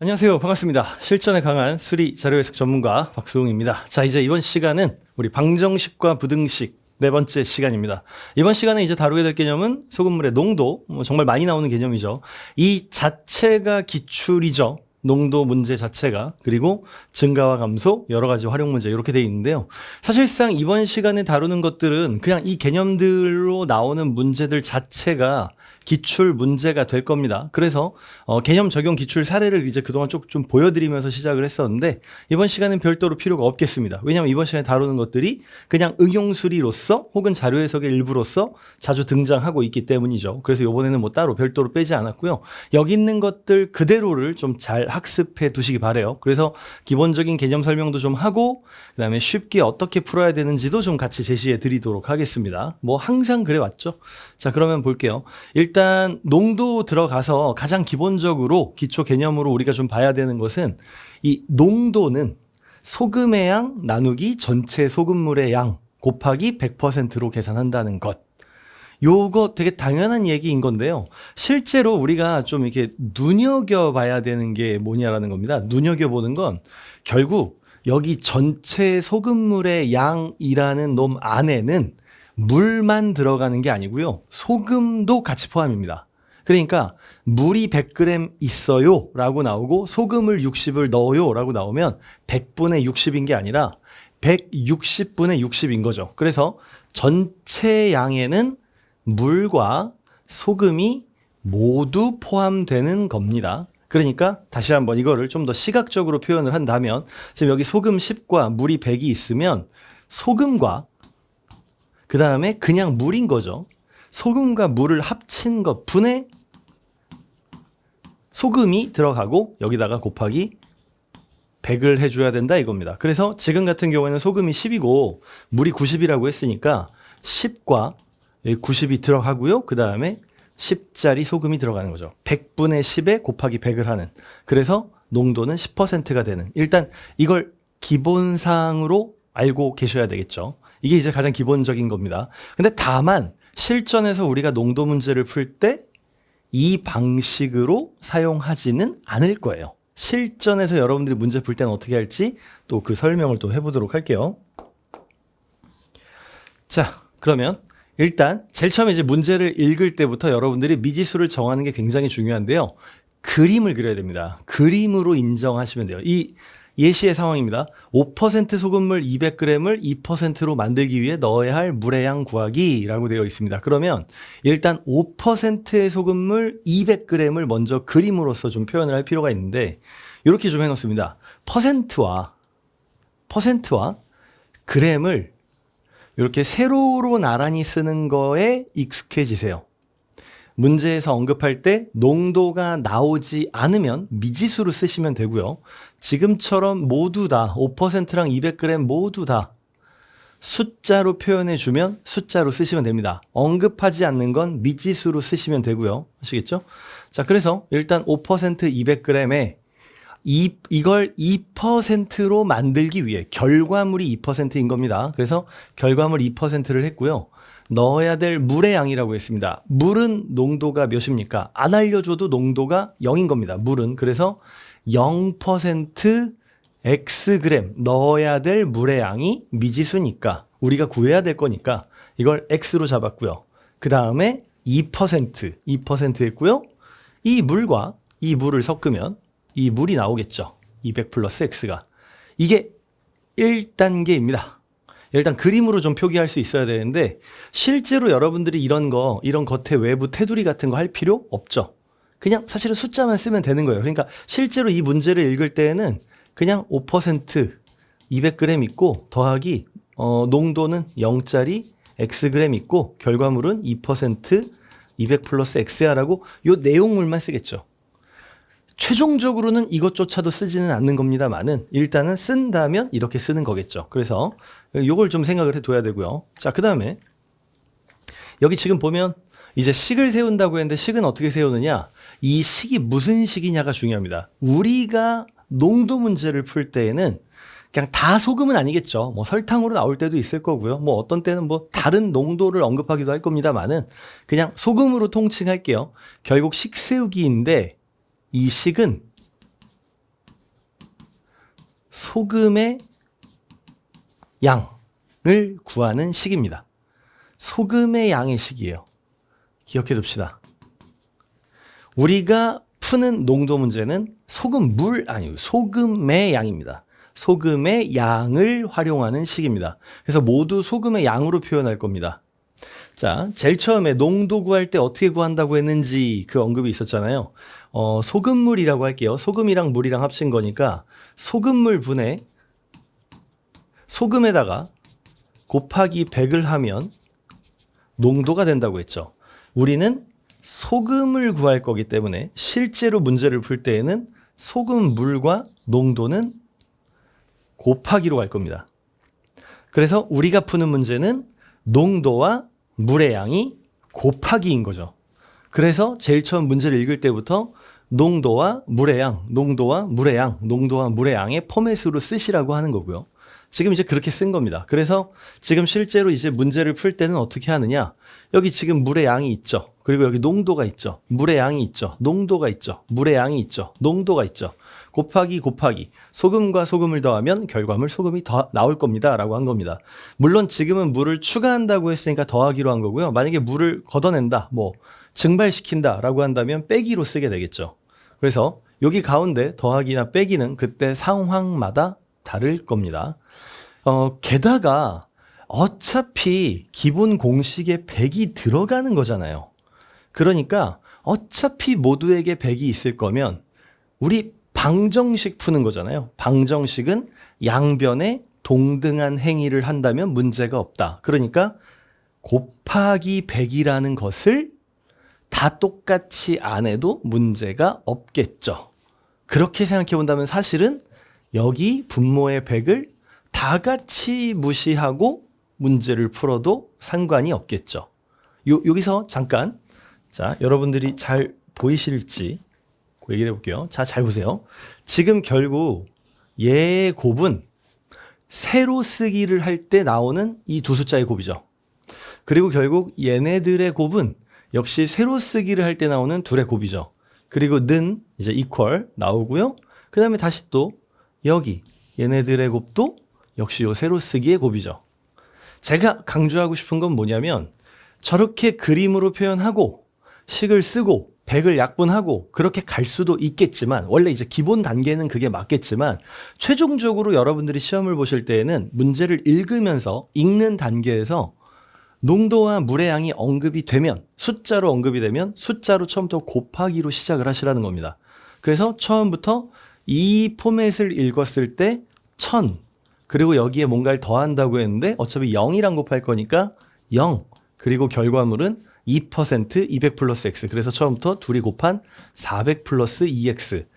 안녕하세요. 반갑습니다. 실전에 강한 수리 자료해석 전문가 박수홍입니다. 자, 이제 이번 시간은 우리 방정식과 부등식 네 번째 시간입니다. 이번 시간에 이제 다루게 될 개념은 소금물의 농도, 정말 많이 나오는 개념이죠. 이 자체가 기출이죠. 농도 문제 자체가. 그리고 증가와 감소, 여러 가지 활용 문제 이렇게 되어 있는데요. 사실상 이번 시간에 다루는 것들은 그냥 이 개념들로 나오는 문제들 자체가 기출 문제가 될 겁니다. 그래서 개념 적용 기출 사례를 이제 그동안 좀 보여드리면서 시작을 했었는데 이번 시간은 별도로 필요가 없겠습니다. 왜냐하면 이번 시간에 다루는 것들이 그냥 응용수리로서 혹은 자료 해석의 일부로서 자주 등장하고 있기 때문이죠. 그래서 이번에는 뭐 따로 별도로 빼지 않았고요. 여기 있는 것들 그대로를 좀 잘 학습해 두시기 바래요. 그래서 기본적인 개념 설명도 좀 하고 그다음에 쉽게 어떻게 풀어야 되는지도 좀 같이 제시해 드리도록 하겠습니다. 뭐 항상 그래 왔죠. 자, 그러면 볼게요. 일단 농도 들어가서 가장 기본적으로 기초 개념으로 우리가 좀 봐야 되는 것은 이 농도는 소금의 양 나누기 전체 소금물의 양 곱하기 100%로 계산한다는 것. 요거 되게 당연한 얘기인 건데요. 실제로 우리가 좀 이렇게 눈여겨봐야 되는 게 뭐냐라는 겁니다. 눈여겨보는 건 결국 여기 전체 소금물의 양이라는 놈 안에는 물만 들어가는 게 아니고요. 소금도 같이 포함입니다. 그러니까 물이 100g 있어요 라고 나오고 소금을 60을 넣어요 라고 나오면 100분의 60인 게 아니라 160분의 60인 거죠. 그래서 전체 양에는 물과 소금이 모두 포함되는 겁니다. 그러니까 다시 한번 이거를 좀 더 시각적으로 표현을 한다면 지금 여기 소금 10과 물이 100이 있으면 소금과 그 다음에 그냥 물인 거죠. 소금과 물을 합친 것 분의 소금이 들어가고 여기다가 곱하기 100을 해줘야 된다 이겁니다. 그래서 지금 같은 경우에는 소금이 10이고 물이 90이라고 했으니까 10과 90이 들어가고요. 그 다음에 10짜리 소금이 들어가는 거죠. 100분의 10에 곱하기 100을 하는. 그래서 농도는 10%가 되는. 일단 이걸 기본상으로 알고 계셔야 되겠죠. 이게 이제 가장 기본적인 겁니다. 근데 다만 실전에서 우리가 농도 문제를 풀 때 이 방식으로 사용하지는 않을 거예요. 실전에서 여러분들이 문제 풀 때는 어떻게 할지 또 그 설명을 또 해보도록 할게요. 자, 그러면 일단 제일 처음에 이제 문제를 읽을 때부터 여러분들이 미지수를 정하는 게 굉장히 중요한데요. 그림을 그려야 됩니다. 그림으로 인정하시면 돼요. 이 예시의 상황입니다. 5% 소금물 200g을 2%로 만들기 위해 넣어야 할 물의 양 구하기라고 되어 있습니다. 그러면 일단 5%의 소금물 200g을 먼저 그림으로서 좀 표현을 할 필요가 있는데 이렇게 좀 해놓습니다. 퍼센트와 그램을 이렇게 세로로 나란히 쓰는 거에 익숙해지세요. 문제에서 언급할 때 농도가 나오지 않으면 미지수로 쓰시면 되고요. 지금처럼 모두 다 5%랑 200g 모두 다 숫자로 표현해 주면 숫자로 쓰시면 됩니다. 언급하지 않는 건 미지수로 쓰시면 되고요. 아시겠죠? 자, 그래서 일단 5% 200g에 이걸 2%로 만들기 위해 결과물이 2%인 겁니다. 그래서 결과물 2%를 했고요. 넣어야 될 물의 양이라고 했습니다. 물은 농도가 몇입니까? 안 알려줘도 농도가 0인 겁니다. 물은. 그래서 0% Xg 넣어야 될 물의 양이 미지수니까 우리가 구해야 될 거니까 이걸 X로 잡았고요. 그 다음에 2% 했고요. 이 물과 이 물을 섞으면 이 물이 나오겠죠. 200 플러스 X가. 이게 1단계입니다. 일단 그림으로 좀 표기할 수 있어야 되는데 실제로 여러분들이 이런 겉에 외부 테두리 같은 거 할 필요 없죠. 그냥 사실은 숫자만 쓰면 되는 거예요. 그러니까 실제로 이 문제를 읽을 때에는 그냥 5% 200g 있고 더하기 농도는 0짜리 Xg 있고 결과물은 2% 200 플러스 X야라고 요 내용물만 쓰겠죠. 최종적으로는 이것조차도 쓰지는 않는 겁니다만은 일단은 쓴다면 이렇게 쓰는 거겠죠. 그래서 요걸 좀 생각을 해둬야 되고요. 자, 그 다음에 여기 지금 보면 이제 식을 세운다고 했는데 식은 어떻게 세우느냐? 이 식이 무슨 식이냐가 중요합니다. 우리가 농도 문제를 풀 때에는 그냥 다 소금은 아니겠죠. 뭐 설탕으로 나올 때도 있을 거고요. 뭐 어떤 때는 뭐 다른 농도를 언급하기도 할 겁니다만은 그냥 소금으로 통칭할게요. 결국 식 세우기인데 이 식은 소금의 양을 구하는 식입니다. 소금의 양의 식이에요. 기억해 둡시다. 우리가 푸는 농도 문제는 소금의 양입니다. 소금의 양을 활용하는 식입니다. 그래서 모두 소금의 양으로 표현할 겁니다. 자, 제일 처음에 농도 구할 때 어떻게 구한다고 했는지 그 언급이 있었잖아요. 소금물이라고 할게요. 소금이랑 물이랑 합친 거니까 소금물 분에 소금에다가 곱하기 100을 하면 농도가 된다고 했죠. 우리는 소금을 구할 거기 때문에 실제로 문제를 풀 때에는 소금물과 농도는 곱하기로 갈 겁니다. 그래서 우리가 푸는 문제는 농도와 물의 양이 곱하기인 거죠. 그래서 제일 처음 문제를 읽을 때부터 농도와 물의 양, 농도와 물의 양, 농도와 물의 양의 포맷으로 쓰시라고 하는 거고요. 지금 이제 그렇게 쓴 겁니다. 그래서 지금 실제로 이제 문제를 풀 때는 어떻게 하느냐? 여기 지금 물의 양이 있죠. 그리고 여기 농도가 있죠. 물의 양이 있죠. 농도가 있죠. 물의 양이 있죠. 농도가 있죠. 곱하기 소금과 소금을 더하면 결과물 소금이 더 나올 겁니다 라고 한 겁니다. 물론 지금은 물을 추가한다고 했으니까 더하기로 한 거고요. 만약에 물을 걷어낸다, 증발시킨다 라고 한다면 빼기로 쓰게 되겠죠. 그래서 여기 가운데 더하기나 빼기는 그때 상황마다 다를 겁니다. 게다가 어차피 기본 공식에 100이 들어가는 거잖아요. 그러니까 어차피 모두에게 100이 있을 거면 우리 방정식 푸는 거잖아요. 방정식은 양변에 동등한 행위를 한다면 문제가 없다. 그러니까 곱하기 100이라는 것을 다 똑같이 안 해도 문제가 없겠죠. 그렇게 생각해 본다면 사실은 여기 분모의 100을 다 같이 무시하고 문제를 풀어도 상관이 없겠죠. 여기서 잠깐, 자, 여러분들이 잘 보이실지 얘기를 해볼게요. 자, 잘 보세요. 지금 결국 얘의 곱은 세로 쓰기를 할 때 나오는 이 두 숫자의 곱이죠. 그리고 결국 얘네들의 곱은 역시 세로 쓰기를 할 때 나오는 둘의 곱이죠. 그리고 는 이제 equal 나오고요. 그 다음에 다시 또 여기 얘네들의 곱도 역시 요 세로 쓰기의 곱이죠. 제가 강조하고 싶은 건 뭐냐면 저렇게 그림으로 표현하고 식을 쓰고 100을 약분하고 그렇게 갈 수도 있겠지만 원래 이제 기본 단계는 그게 맞겠지만 최종적으로 여러분들이 시험을 보실 때에는 문제를 읽으면서 읽는 단계에서 농도와 물의 양이 언급이 되면 숫자로 언급이 되면 숫자로 처음부터 곱하기로 시작을 하시라는 겁니다. 그래서 처음부터 이 포맷을 읽었을 때 1000 그리고 여기에 뭔가를 더한다고 했는데 어차피 0이랑 곱할 거니까 0 그리고 결과물은 2% 200 플러스 x 그래서 처음부터 둘이 곱한 400 플러스 2x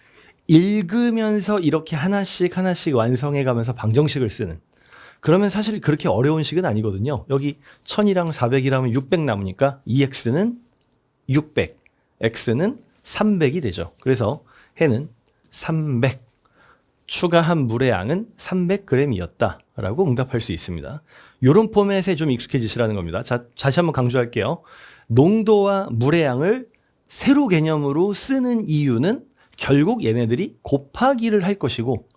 읽으면서 이렇게 하나씩 완성해 가면서 방정식을 쓰는 그러면 사실 그렇게 어려운 식은 아니거든요. 여기 1000이랑 400이라면 600 남으니까 2x는 600 x는 300이 되죠. 그래서 해는 300 추가한 물의 양은 300g이었다 라고 응답할 수 있습니다. 이런 포맷에 좀 익숙해지시라는 겁니다. 자, 다시 한번 강조할게요. 농도와 물의 양을 세로 개념으로 쓰는 이유는 결국 얘네들이 곱하기를 할 것이고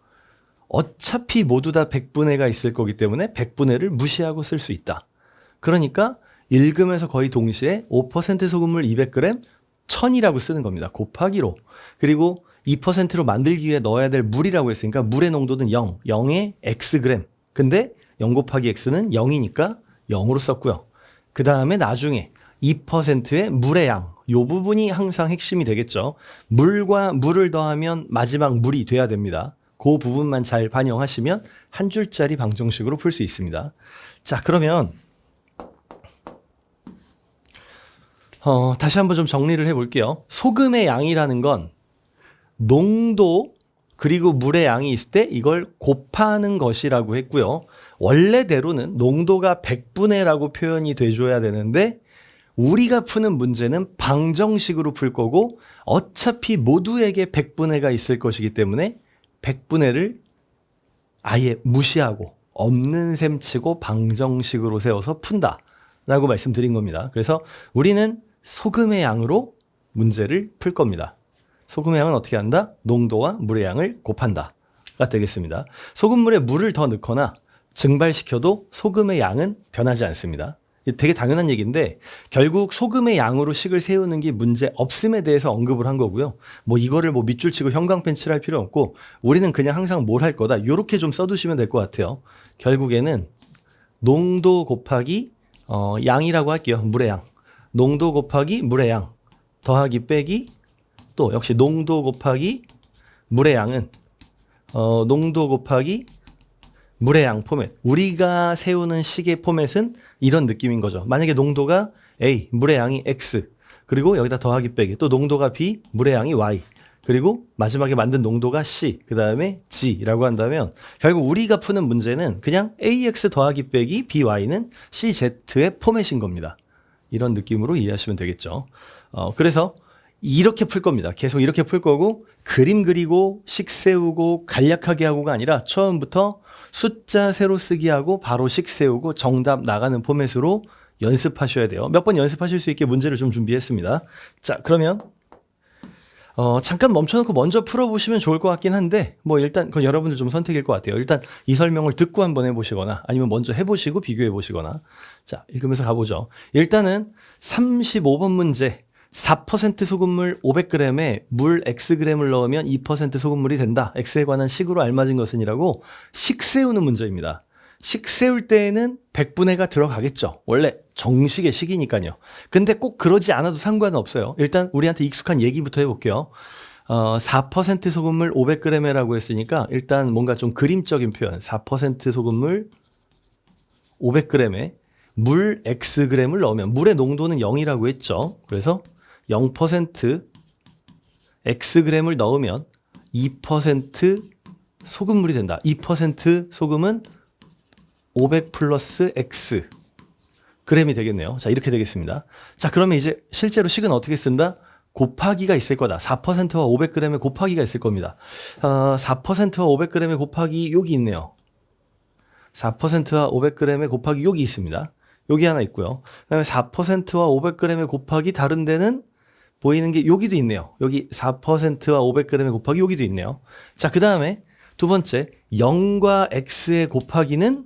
어차피 모두 다 100분해가 있을 거기 때문에 100분해를 무시하고 쓸 수 있다. 그러니까 읽으면서 거의 동시에 5% 소금물 200g 1000이라고 쓰는 겁니다. 곱하기로. 그리고 2%로 만들기 위해 넣어야 될 물이라고 했으니까 물의 농도는 0, 0에 xg. 근데 0 곱하기 x는 0이니까 0으로 썼고요. 그 다음에 나중에 2%의 물의 양, 이 부분이 항상 핵심이 되겠죠. 물과 물을 더하면 마지막 물이 돼야 됩니다. 그 부분만 잘 반영하시면 한 줄짜리 방정식으로 풀 수 있습니다. 자, 그러면 다시 한번 좀 정리를 해볼게요. 소금의 양이라는 건 농도 그리고 물의 양이 있을 때 이걸 곱하는 것이라고 했고요. 원래대로는 농도가 100분해라고 표현이 돼줘야 되는데 우리가 푸는 문제는 방정식으로 풀 거고 어차피 모두에게 100분해가 있을 것이기 때문에 100분해를 아예 무시하고 없는 셈 치고 방정식으로 세워서 푼다 라고 말씀드린 겁니다. 그래서 우리는 소금의 양으로 문제를 풀 겁니다. 소금의 양은 어떻게 한다? 농도와 물의 양을 곱한다 X가 되겠습니다. 소금물에 물을 더 넣거나 증발시켜도 소금의 양은 변하지 않습니다. 되게 당연한 얘기인데 결국 소금의 양으로 식을 세우는 게 문제 없음에 대해서 언급을 한 거고요. 뭐 이거를 뭐 밑줄 치고 형광펜 칠할 필요 없고 우리는 그냥 항상 뭘 할 거다. 이렇게 좀 써두시면 될 것 같아요. 결국에는 농도 곱하기 양이라고 할게요. 물의 양. 농도 곱하기 물의 양 더하기 빼기 또 역시 농도 곱하기 물의 양은 농도 곱하기 물의 양 포맷. 우리가 세우는 식의 포맷은 이런 느낌인 거죠. 만약에 농도가 A, 물의 양이 X, 그리고 여기다 더하기 빼기, 또 농도가 B, 물의 양이 Y, 그리고 마지막에 만든 농도가 C, 그 다음에 G라고 한다면 결국 우리가 푸는 문제는 그냥 AX 더하기 빼기 BY는 CZ의 포맷인 겁니다. 이런 느낌으로 이해하시면 되겠죠. 그래서 이렇게 풀 겁니다. 계속 이렇게 풀 거고 그림 그리고 식 세우고 간략하게 하고가 아니라 처음부터 숫자 세로 쓰기 하고 바로 식 세우고 정답 나가는 포맷으로 연습하셔야 돼요. 몇 번 연습하실 수 있게 문제를 좀 준비했습니다. 자, 그러면 잠깐 멈춰놓고 먼저 풀어보시면 좋을 것 같긴 한데 뭐 일단 그건 여러분들 좀 선택일 것 같아요. 일단 이 설명을 듣고 한번 해보시거나 아니면 먼저 해보시고 비교해보시거나. 자, 읽으면서 가보죠. 일단은 35번 문제 4% 소금물 500g에 물 Xg을 넣으면 2% 소금물이 된다. X에 관한 식으로 알맞은 것은 이라고 식 세우는 문제입니다. 식 세울 때에는 100분의가 들어가겠죠. 원래 정식의 식이니까요. 근데 꼭 그러지 않아도 상관은 없어요. 일단 우리한테 익숙한 얘기부터 해볼게요. 4% 소금물 500g이라고 했으니까 일단 뭔가 좀 그림적인 표현. 4% 소금물 500g에 물 Xg을 넣으면 물의 농도는 0이라고 했죠. 그래서 0% Xg을 넣으면 2% 소금물이 된다. 2% 소금은 500 플러스 X g이 되겠네요. 자, 이렇게 되겠습니다. 자, 그러면 이제 실제로 식은 어떻게 쓴다? 곱하기가 있을 거다. 4%와 500g의 곱하기가 있을 겁니다. 4%와 500g의 곱하기 여기 있네요. 4%와 500g의 곱하기 여기 있습니다. 여기 하나 있고요. 그다음에 4%와 500g의 곱하기 다른 데는 보이는 게 여기도 있네요. 여기 4%와 500g의 곱하기 여기도 있네요. 자, 그 다음에 두 번째 0과 x의 곱하기는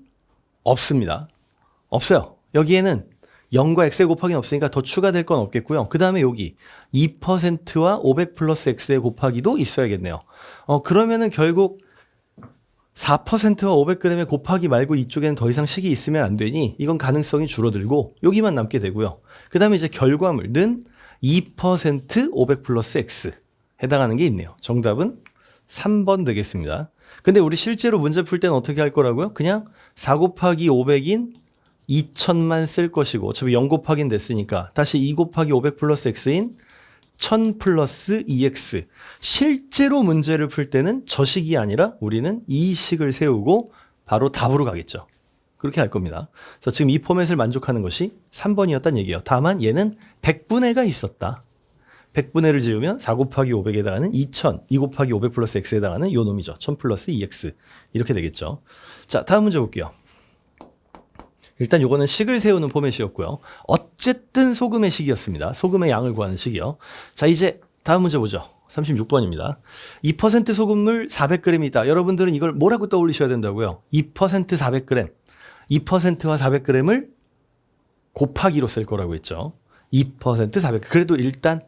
없습니다. 없어요. 여기에는 0과 x의 곱하기는 없으니까 더 추가될 건 없겠고요. 그 다음에 여기 2%와 500 플러스 x의 곱하기도 있어야겠네요. 그러면은 결국 4%와 500g의 곱하기 말고 이쪽에는 더 이상 식이 있으면 안 되니 이건 가능성이 줄어들고 여기만 남게 되고요. 그 다음에 이제 결과물은 2% 500 플러스 x 해당하는 게 있네요. 정답은 3번 되겠습니다. 근데 우리 실제로 문제 풀 때는 어떻게 할 거라고요? 그냥 4 곱하기 500인 2000만 쓸 것이고 어차피 0 곱하기는 됐으니까 다시 2 곱하기 500 플러스 x인 1000 플러스 2x. 실제로 문제를 풀 때는 저 식이 아니라 우리는 이 식을 세우고 바로 답으로 가겠죠. 그렇게 할 겁니다. 그래서 지금 이 포맷을 만족하는 것이 3번이었다는 얘기예요. 다만 얘는 100분의가 있었다. 100분의를 지우면 4 곱하기 500에 해당하는 2000, 2 곱하기 500 플러스 x에 해당하는 요 놈이죠. 1000 플러스 2x. 이렇게 되겠죠. 자, 다음 문제 볼게요. 일단 요거는 식을 세우는 포맷이었고요. 어쨌든 소금의 식이었습니다. 소금의 양을 구하는 식이요. 자, 이제 다음 문제 보죠. 36번입니다. 2% 소금물 400g이 있다. 여러분들은 이걸 뭐라고 떠올리셔야 된다고요? 2% 400g. 2%와 400g을 곱하기로 쓸 거라고 했죠. 2% 400g. 그래도 일단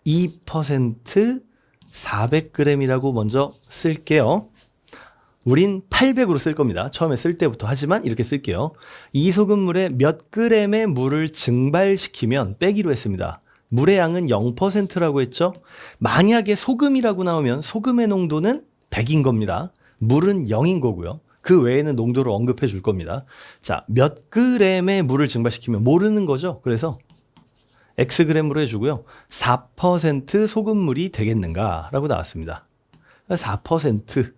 2% 400g이라고 먼저 쓸게요. 우린 800으로 쓸 겁니다. 처음에 쓸 때부터. 하지만 이렇게 쓸게요. 이 소금물에 몇 g의 물을 증발시키면 빼기로 했습니다. 물의 양은 0%라고 했죠. 만약에 소금이라고 나오면 소금의 농도는 100인 겁니다. 물은 0인 거고요. 그 외에는 농도를 언급해 줄 겁니다. 자, 몇 g의 물을 증발시키면 모르는 거죠. 그래서 xg으로 해주고요. 4% 소금물이 되겠는가 라고 나왔습니다. 4%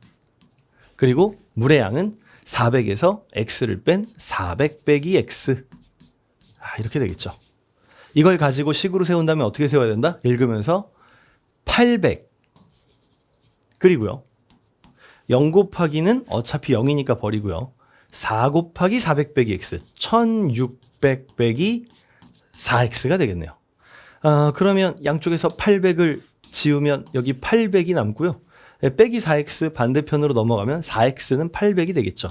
그리고 물의 양은 400에서 x를 뺀 400 빼기 x. 이렇게 되겠죠. 이걸 가지고 식으로 세운다면 어떻게 세워야 된다? 읽으면서 800 그리고요. 0 곱하기는 어차피 0이니까 버리고요. 4 곱하기 400 빼기 x 1600 빼기 4x가 되겠네요. 그러면 양쪽에서 800을 지우면 여기 800이 남고요. 빼기 4x 반대편으로 넘어가면 4x는 800이 되겠죠.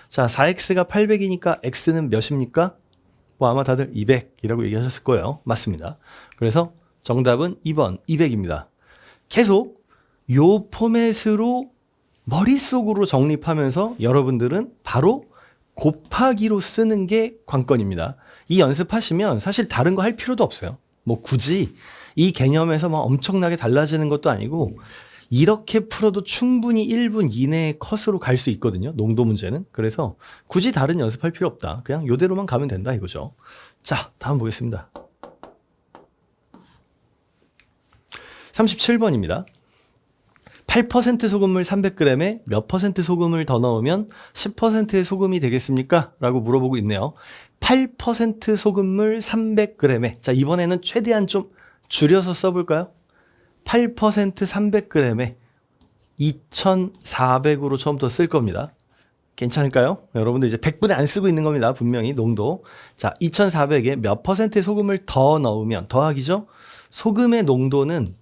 자, 4x가 800이니까 x는 몇입니까? 뭐 아마 다들 200이라고 얘기하셨을 거예요. 맞습니다. 그래서 정답은 2번 200입니다. 계속 요 포맷으로 머릿속으로 정립하면서 여러분들은 바로 곱하기로 쓰는 게 관건입니다. 이 연습하시면 사실 다른 거 할 필요도 없어요. 뭐 굳이 이 개념에서 막 엄청나게 달라지는 것도 아니고 이렇게 풀어도 충분히 1분 이내의 컷으로 갈 수 있거든요. 농도 문제는. 그래서 굳이 다른 연습할 필요 없다. 그냥 요대로만 가면 된다 이거죠. 자, 다음 보겠습니다. 37번입니다. 8% 소금물 300g에 몇 퍼센트 소금을 더 넣으면 10%의 소금이 되겠습니까? 라고 물어보고 있네요. 8% 소금물 300g에 자, 이번에는 최대한 좀 줄여서 써볼까요? 8% 300g에 2400으로 처음부터 쓸 겁니다. 괜찮을까요? 여러분들 이제 100분에 안 쓰고 있는 겁니다. 분명히 농도. 자, 2400에 몇 퍼센트의 소금을 더 넣으면 더하기죠? 소금의 농도는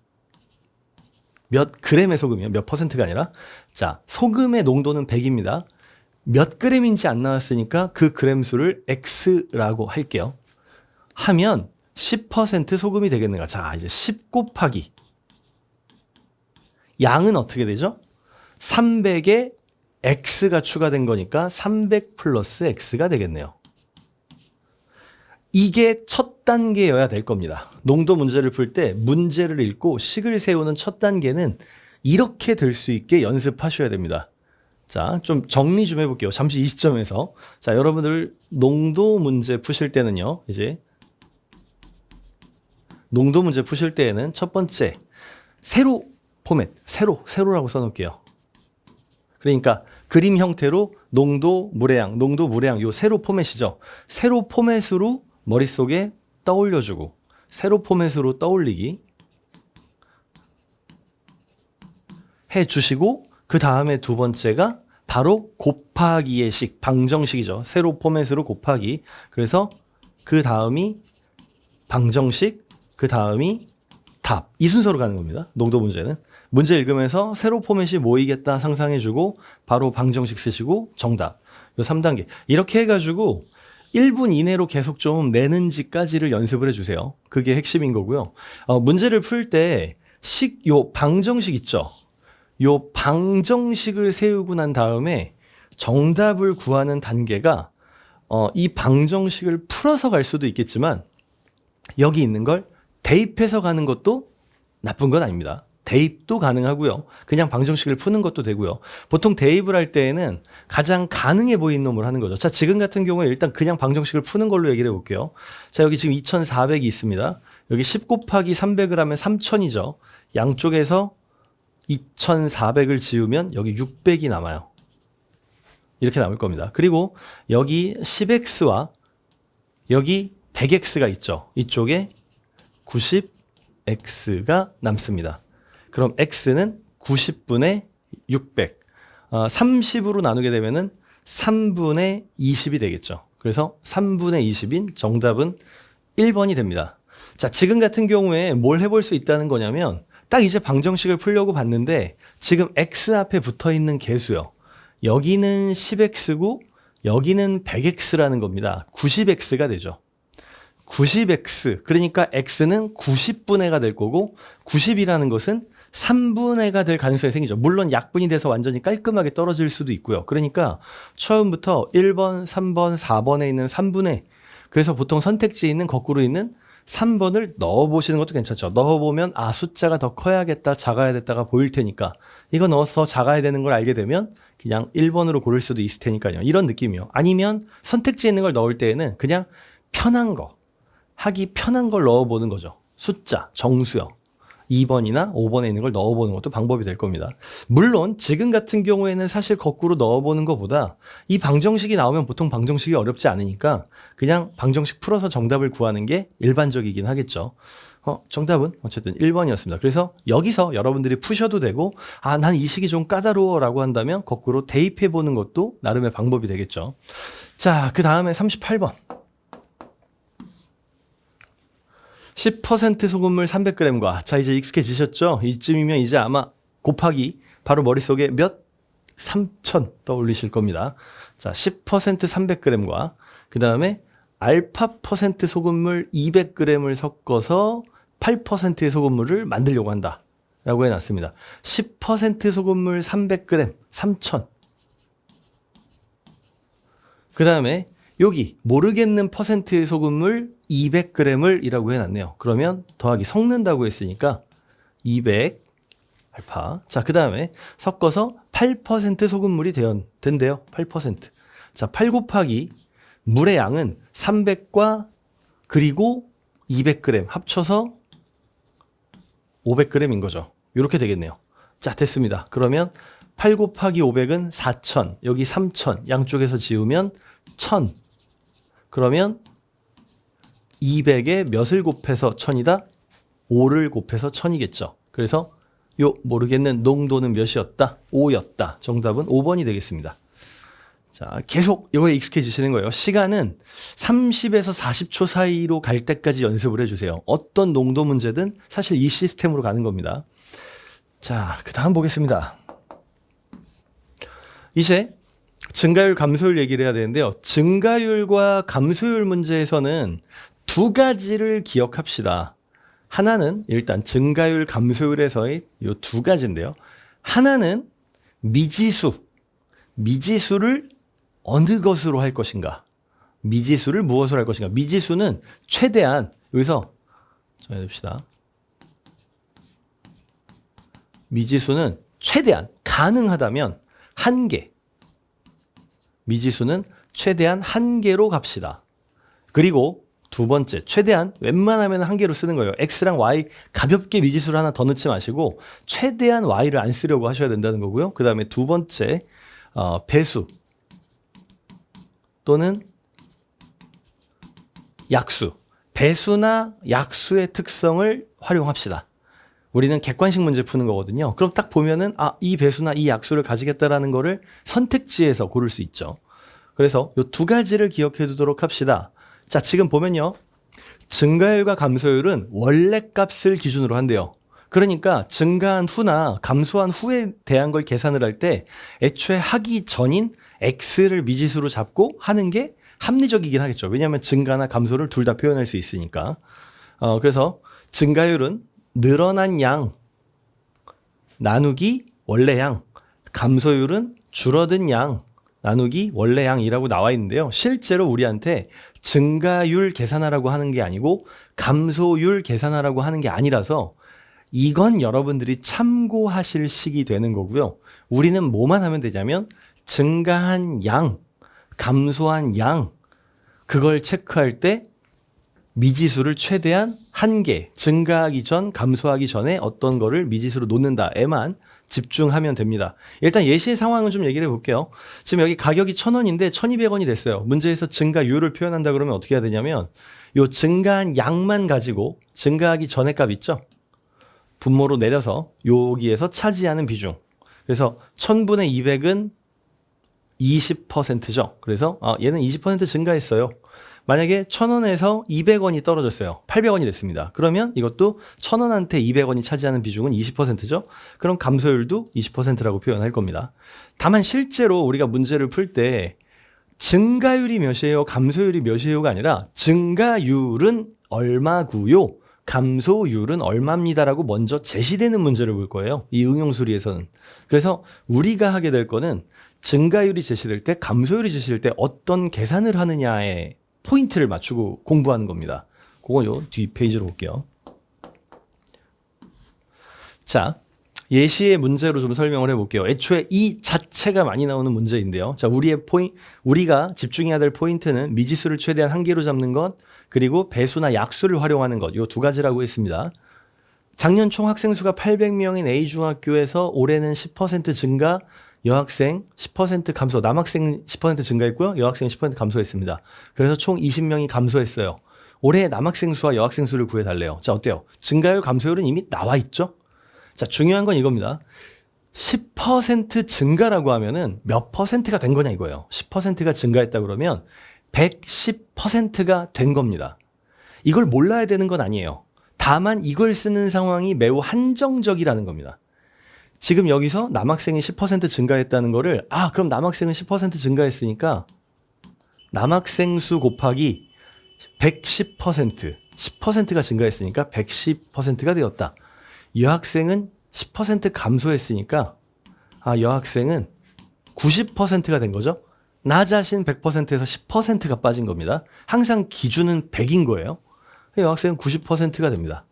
몇 그램의 소금이요? 몇 퍼센트가 아니라. 자, 소금의 농도는 100입니다. 몇 그램인지 안 나왔으니까 그 그램 수를 X라고 할게요. 하면 10% 소금이 되겠는가? 자, 이제 10 곱하기. 양은 어떻게 되죠? 300에 X가 추가된 거니까 300 플러스 X가 되겠네요. 이게 첫 단계여야 될 겁니다. 농도 문제를 풀 때 문제를 읽고 식을 세우는 첫 단계는 이렇게 될 수 있게 연습하셔야 됩니다. 자, 좀 정리 좀 해볼게요. 잠시 이 시점에서. 자, 여러분들 농도 문제 푸실 때는요. 이제 농도 문제 푸실 때에는 첫 번째 세로 포맷, 세로라고 써놓을게요. 그러니까 그림 형태로 농도, 물의 양, 요 세로 포맷이죠. 세로 포맷으로 머릿속에 떠올려주고 세로 포맷으로 떠올리기 해주시고 그 다음에 두 번째가 바로 곱하기의 식, 방정식이죠. 세로 포맷으로 곱하기. 그래서 그 다음이 방정식, 그 다음이 답. 이 순서로 가는 겁니다. 농도 문제는. 문제 읽으면서 세로 포맷이 모이겠다 상상해주고 바로 방정식 쓰시고 정답. 요 3단계. 이렇게 해가지고 1분 이내로 계속 좀 내는지까지를 연습을 해주세요. 그게 핵심인 거고요. 문제를 풀 때 요 방정식 있죠. 요 방정식을 세우고 난 다음에 정답을 구하는 단계가 이 방정식을 풀어서 갈 수도 있겠지만 여기 있는 걸 대입해서 가는 것도 나쁜 건 아닙니다. 대입도 가능하고요. 그냥 방정식을 푸는 것도 되고요. 보통 대입을 할 때에는 가장 가능해 보이는 놈을 하는 거죠. 자, 지금 같은 경우에 일단 그냥 방정식을 푸는 걸로 얘기를 해볼게요. 자, 여기 지금 2400이 있습니다. 여기 10 곱하기 300을 하면 3000이죠. 양쪽에서 2400을 지우면 여기 600이 남아요. 이렇게 남을 겁니다. 그리고 여기 10x와 여기 100x가 있죠. 이쪽에 90x가 남습니다. 그럼 x는 90분의 600. 30으로 나누게 되면은 3분의 20이 되겠죠. 그래서 3분의 20인 정답은 1번이 됩니다. 자, 지금 같은 경우에 뭘 해볼 수 있다는 거냐면 딱 이제 방정식을 풀려고 봤는데 지금 x 앞에 붙어 있는 개수요. 여기는 10x고 여기는 100x라는 겁니다. 90x가 되죠. 90x. 그러니까 x는 90분의가 될 거고 90이라는 것은 3분의가 될 가능성이 생기죠. 물론 약분이 돼서 완전히 깔끔하게 떨어질 수도 있고요. 그러니까 처음부터 1번, 3번, 4번에 있는 3분의 그래서 보통 선택지에 있는 거꾸로 있는 3번을 넣어보시는 것도 괜찮죠. 넣어보면 숫자가 더 커야겠다, 작아야 됐다가 보일 테니까 이거 넣어서 작아야 되는 걸 알게 되면 그냥 1번으로 고를 수도 있을 테니까요. 이런 느낌이요. 아니면 선택지에 있는 걸 넣을 때에는 그냥 편한 거, 하기 편한 걸 넣어보는 거죠. 숫자, 정수요. 2번이나 5번에 있는 걸 넣어보는 것도 방법이 될 겁니다. 물론 지금 같은 경우에는 사실 거꾸로 넣어보는 것보다 이 방정식이 나오면 보통 방정식이 어렵지 않으니까 그냥 방정식 풀어서 정답을 구하는 게 일반적이긴 하겠죠. 정답은 어쨌든 1번이었습니다. 그래서 여기서 여러분들이 푸셔도 되고 난 이 식이 좀 까다로워 라고 한다면 거꾸로 대입해보는 것도 나름의 방법이 되겠죠. 자, 그 다음에 38번. 10% 소금물 300g과 자 이제 익숙해지셨죠? 이쯤이면 이제 아마 곱하기 바로 머릿속에 몇? 3,000 떠올리실 겁니다. 자, 10% 300g과 그 다음에 알파 퍼센트 소금물 200g을 섞어서 8%의 소금물을 만들려고 한다 라고 해놨습니다. 10% 소금물 300g 3,000. 그 다음에 여기 모르겠는 퍼센트의 소금물 200g을 이라고 해놨네요. 그러면 더하기 섞는다고 했으니까 200 알파. 자, 그 다음에 섞어서 8% 소금물이 된대요. 8%. 자, 8 곱하기 물의 양은 300과 그리고 200g 합쳐서 500g인 거죠. 이렇게 되겠네요. 자, 됐습니다. 그러면 8 곱하기 500은 4,000, 여기 3,000, 양쪽에서 지우면 1,000. 그러면 200에 몇을 곱해서 1,000이다? 5를 곱해서 1,000이겠죠. 그래서 요 모르겠는 농도는 몇이었다? 5였다. 정답은 5번이 되겠습니다. 자, 계속 이거에 익숙해지시는 거예요. 시간은 30에서 40초 사이로 갈 때까지 연습을 해주세요. 어떤 농도 문제든 사실 이 시스템으로 가는 겁니다. 자, 그 다음 보겠습니다. 이제 증가율, 감소율 얘기를 해야 되는데요. 증가율과 감소율 문제에서는 두 가지를 기억합시다. 하나는 일단 증가율, 감소율에서의 이 두 가지인데요. 하나는 미지수를 어느 것으로 할 것인가? 미지수를 무엇으로 할 것인가? 미지수는 최대한, 여기서 정해둡시다. 미지수는 최대한 가능하다면 한 개. 미지수는 최대한 한 개로 갑시다. 그리고 두 번째, 최대한 웬만하면 한 개로 쓰는 거예요. X랑 Y 가볍게 미지수를 하나 더 넣지 마시고 최대한 Y를 안 쓰려고 하셔야 된다는 거고요. 그 다음에 두 번째, 배수 또는 약수. 배수나 약수의 특성을 활용합시다. 우리는 객관식 문제 푸는 거거든요. 그럼 딱 보면은 이 배수나 이 약수를 가지겠다라는 거를 선택지에서 고를 수 있죠. 그래서 이 두 가지를 기억해 두도록 합시다. 자, 지금 보면요. 증가율과 감소율은 원래 값을 기준으로 한대요. 그러니까 증가한 후나 감소한 후에 대한 걸 계산을 할 때 애초에 하기 전인 X를 미지수로 잡고 하는 게 합리적이긴 하겠죠. 왜냐하면 증가나 감소를 둘 다 표현할 수 있으니까. 그래서 증가율은 늘어난 양 나누기 원래 양, 감소율은 줄어든 양 나누기 원래 양이라고 나와 있는데요. 실제로 우리한테 증가율 계산하라고 하는 게 아니고 감소율 계산하라고 하는 게 아니라서 이건 여러분들이 참고하실 식이 되는 거고요. 우리는 뭐만 하면 되냐면 증가한 양, 감소한 양 그걸 체크할 때 미지수를 최대한 한 개, 증가하기 전, 감소하기 전에 어떤 거를 미지수로 놓는다에만 집중하면 됩니다. 일단 예시 상황을 좀 얘기를 해볼게요. 지금 여기 가격이 1,000원인데 1,200원이 됐어요. 문제에서 증가율을 표현한다 그러면 어떻게 해야 되냐면 요 증가한 양만 가지고 증가하기 전의 값 있죠? 분모로 내려서 여기에서 차지하는 비중. 그래서 1,000분의 200은 20%죠. 그래서 얘는 20% 증가했어요. 만약에 1,000원에서 200원이 떨어졌어요. 800원이 됐습니다. 그러면 이것도 1,000원한테 200원이 차지하는 비중은 20%죠. 그럼 감소율도 20%라고 표현할 겁니다. 다만 실제로 우리가 문제를 풀 때 증가율이 몇이에요? 감소율이 몇이에요가 아니라 증가율은 얼마고요? 감소율은 얼마입니다라고 먼저 제시되는 문제를 볼 거예요. 이 응용수리에서는. 그래서 우리가 하게 될 거는 증가율이 제시될 때, 감소율이 제시될 때 어떤 계산을 하느냐에 포인트를 맞추고 공부하는 겁니다. 그건 요 뒷페이지로 볼게요. 자, 예시의 문제로 좀 설명을 해볼게요. 애초에 이 자체가 많이 나오는 문제인데요. 자, 우리가 집중해야 될 포인트는 미지수를 최대한 한 개로 잡는 것, 그리고 배수나 약수를 활용하는 것, 요 두 가지라고 했습니다. 작년 총 학생 수가 800명인 A중학교에서 올해는 10% 증가, 여학생 10% 감소, 남학생 10% 증가했고요. 여학생 10% 감소했습니다. 그래서 총 20명이 감소했어요. 올해 남학생 수와 여학생 수를 구해달래요. 자, 어때요? 증가율, 감소율은 이미 나와 있죠? 자, 중요한 건 이겁니다. 10% 증가라고 하면은 몇 퍼센트가 된 거냐 이거예요. 10%가 증가했다 그러면 110%가 된 겁니다. 이걸 몰라야 되는 건 아니에요. 다만 이걸 쓰는 상황이 매우 한정적이라는 겁니다. 지금 여기서 남학생이 10% 증가했다는 거를 그럼 남학생은 10% 증가했으니까 남학생 수 곱하기 110%, 10%가 증가했으니까 110%가 되었다. 여학생은 10% 감소했으니까 여학생은 90%가 된 거죠. 나 자신 100%에서 10%가 빠진 겁니다. 항상 기준은 100인 거예요. 여학생은 90%가 됩니다.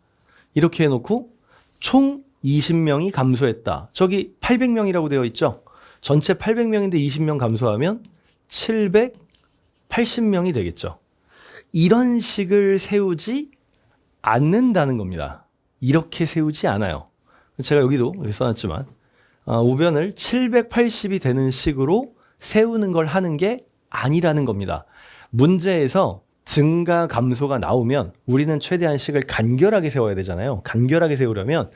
이렇게 해놓고 총 20명이 감소했다. 저기 800명이라고 되어 있죠. 전체 800명인데 20명 감소하면 780명이 되겠죠. 이런 식을 세우지 않는다는 겁니다. 이렇게 세우지 않아요. 제가 여기도 이렇게 써놨지만 우변을 780이 되는 식으로 세우는 걸 하는 게 아니라는 겁니다. 문제에서 증가 감소가 나오면 우리는 최대한 식을 간결하게 세워야 되잖아요. 간결하게 세우려면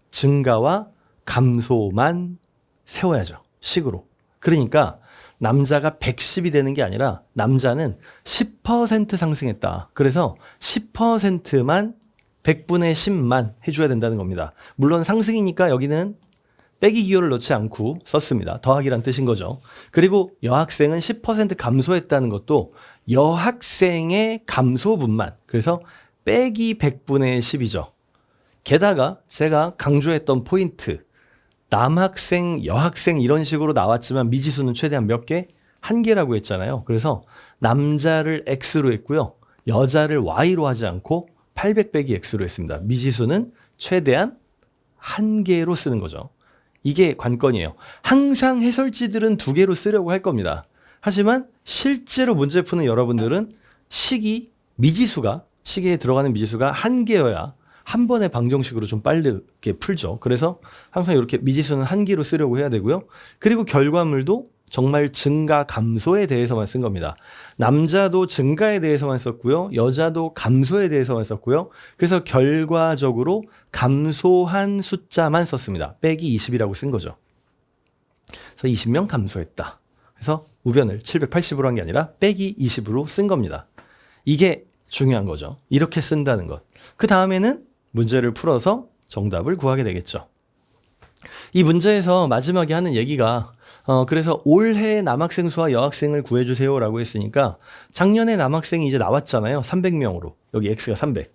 증가와 감소만 세워야죠. 식으로. 그러니까 남자가 110이 되는 게 아니라 남자는 10% 상승했다. 그래서 10%만 100분의 10만 해줘야 된다는 겁니다. 물론 상승이니까 여기는 빼기 기호를 넣지 않고 썼습니다. 더하기란 뜻인 거죠. 그리고 여학생은 10% 감소했다는 것도 여학생의 감소분만, 그래서 빼기 100분의 10이죠. 게다가 제가 강조했던 포인트, 남학생, 여학생 이런 식으로 나왔지만 미지수는 최대한 몇 개? 한 개라고 했잖아요. 그래서 남자를 X로 했고요. 여자를 Y로 하지 않고 800 빼기 X로 했습니다. 미지수는 최대한 한 개로 쓰는 거죠. 이게 관건이에요. 항상 해설지들은 두 개로 쓰려고 할 겁니다. 하지만 실제로 문제 푸는 여러분들은 식이 미지수가, 식에 들어가는 미지수가 한 개여야 한 번의 방정식으로 좀 빠르게 풀죠. 그래서 항상 이렇게 미지수는 한 개로 쓰려고 해야 되고요. 그리고 결과물도 정말 증가 감소에 대해서만 쓴 겁니다. 남자도 증가에 대해서만 썼고요. 여자도 감소에 대해서만 썼고요. 그래서 결과적으로 감소한 숫자만 썼습니다. 빼기 20이라고 쓴 거죠. 그래서 20명 감소했다. 그래서 우변을 780으로 한 게 아니라 빼기 20으로 쓴 겁니다. 이게 중요한 거죠. 이렇게 쓴다는 것. 그 다음에는 문제를 풀어서 정답을 구하게 되겠죠. 이 문제에서 마지막에 하는 얘기가 그래서 올해 남학생 수와 여학생을 구해주세요 라고 했으니까 작년에 남학생이 이제 나왔잖아요. 300명으로. 여기 X가 300.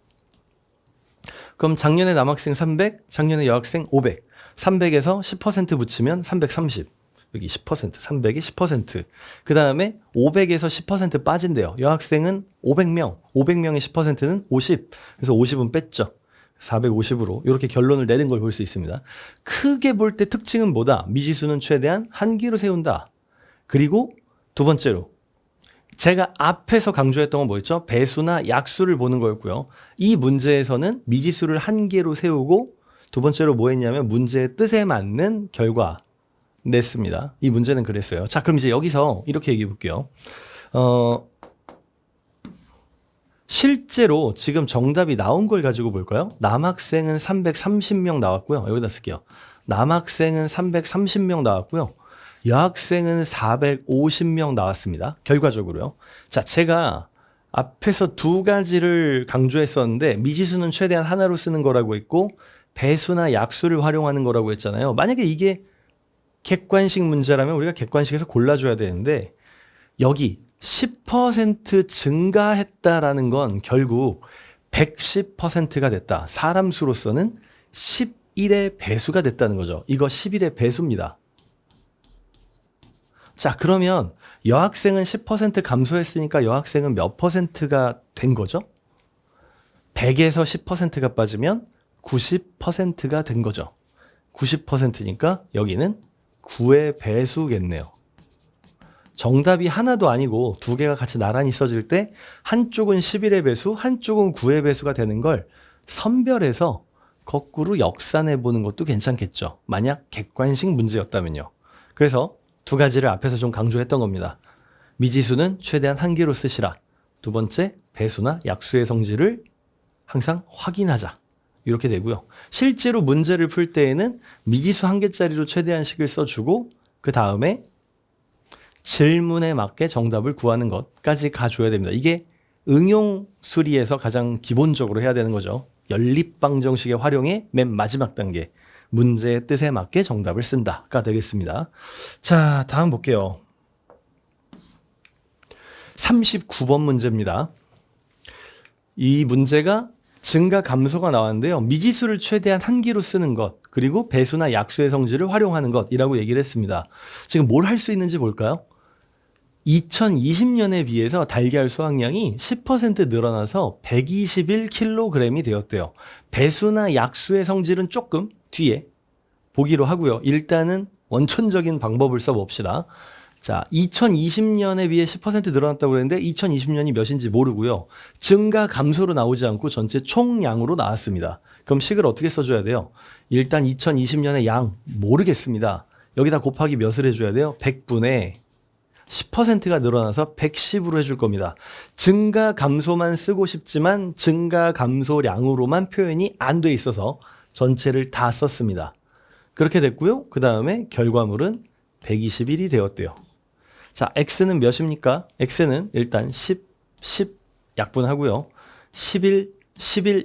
그럼 작년에 남학생 300, 작년에 여학생 500. 300에서 10% 붙이면 330. 여기 10%, 300이 10%. 그 다음에 500에서 10% 빠진대요. 여학생은 500명, 500명의 10%는 50. 그래서 50은 뺐죠. 450으로 이렇게 결론을 내는 걸 볼 수 있습니다. 크게 볼 때 특징은 뭐다? 미지수는 최대한 한 개로 세운다. 그리고 두 번째로 제가 앞에서 강조했던 건 뭐였죠? 배수나 약수를 보는 거였고요. 이 문제에서는 미지수를 한 개로 세우고 두 번째로 뭐 했냐면 문제의 뜻에 맞는 결과 냈습니다. 이 문제는 그랬어요. 자, 그럼 이제 여기서 이렇게 얘기해 볼게요. 실제로 지금 정답이 나온 걸 가지고 볼까요? 남학생은 330명 나왔고요. 여기다 쓸게요. 남학생은 330명 나왔고요. 여학생은 450명 나왔습니다. 결과적으로요. 자, 제가 앞에서 두 가지를 강조했었는데 미지수는 최대한 하나로 쓰는 거라고 했고 배수나 약수를 활용하는 거라고 했잖아요. 만약에 이게 객관식 문제라면 우리가 객관식에서 골라줘야 되는데 여기 10% 증가했다라는 건 결국 110%가 됐다. 사람 수로서는 11의 배수가 됐다는 거죠. 이거 11의 배수입니다. 자, 그러면 여학생은 10% 감소했으니까 여학생은 몇 %가 된 거죠? 100에서 10%가 빠지면 90%가 된 거죠. 90%니까 여기는 9의 배수겠네요. 정답이 하나도 아니고 두 개가 같이 나란히 써질 때 한쪽은 11의 배수, 한쪽은 9의 배수가 되는 걸 선별해서 거꾸로 역산해 보는 것도 괜찮겠죠. 만약 객관식 문제였다면요. 그래서 두 가지를 앞에서 좀 강조했던 겁니다. 미지수는 최대한 한 개로 쓰시라. 두 번째, 배수나 약수의 성질을 항상 확인하자. 이렇게 되고요. 실제로 문제를 풀 때에는 미지수 한 개짜리로 최대한 식을 써주고 그 다음에 질문에 맞게 정답을 구하는 것까지 가줘야 됩니다. 이게 응용 수리에서 가장 기본적으로 해야 되는 거죠. 연립방정식의 활용의 맨 마지막 단계. 문제의 뜻에 맞게 정답을 쓴다가 되겠습니다. 자, 다음 볼게요. 39번 문제입니다. 이 문제가 증가 감소가 나왔는데요. 미지수를 최대한 한 개로 쓰는 것, 그리고 배수나 약수의 성질을 활용하는 것이라고 얘기를 했습니다. 지금 뭘 할 수 있는지 볼까요? 2020년에 비해서 달걀 수확량이 10% 늘어나서 121kg이 되었대요. 배수나 약수의 성질은 조금 뒤에 보기로 하고요. 일단은 원천적인 방법을 써봅시다. 자, 2020년에 비해 10% 늘어났다고 그랬는데 2020년이 몇인지 모르고요. 증가 감소로 나오지 않고 전체 총량으로 나왔습니다. 그럼 식을 어떻게 써줘야 돼요? 일단 2020년의 양 모르겠습니다. 여기다 곱하기 몇을 해줘야 돼요? 100분의 10%가 늘어나서 110으로 해줄 겁니다. 증가 감소만 쓰고 싶지만 증가 감소량으로만 표현이 안 돼 있어서 전체를 다 썼습니다. 그렇게 됐고요. 그 다음에 결과물은 121이 되었대요. 자, x는 몇입니까? x는 일단 10 약분하고요. 11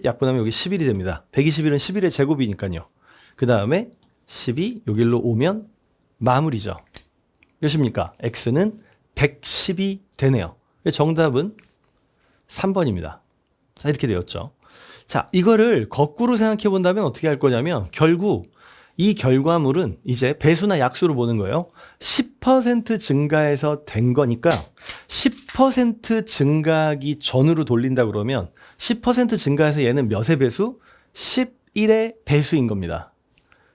약분하면 여기 11이 됩니다. 121은 11의 제곱이니까요. 그 다음에 10이 여기로 오면 마무리죠. 몇입니까? x는 110이 되네요. 정답은 3번입니다. 자, 이렇게 되었죠. 자, 이거를 거꾸로 생각해 본다면 어떻게 할 거냐면 결국 이 결과물은 이제 배수나 약수로 보는 거예요. 10% 증가해서 된 거니까 10% 증가하기 전으로 돌린다 그러면 10% 증가해서 얘는 몇의 배수? 11의 배수인 겁니다.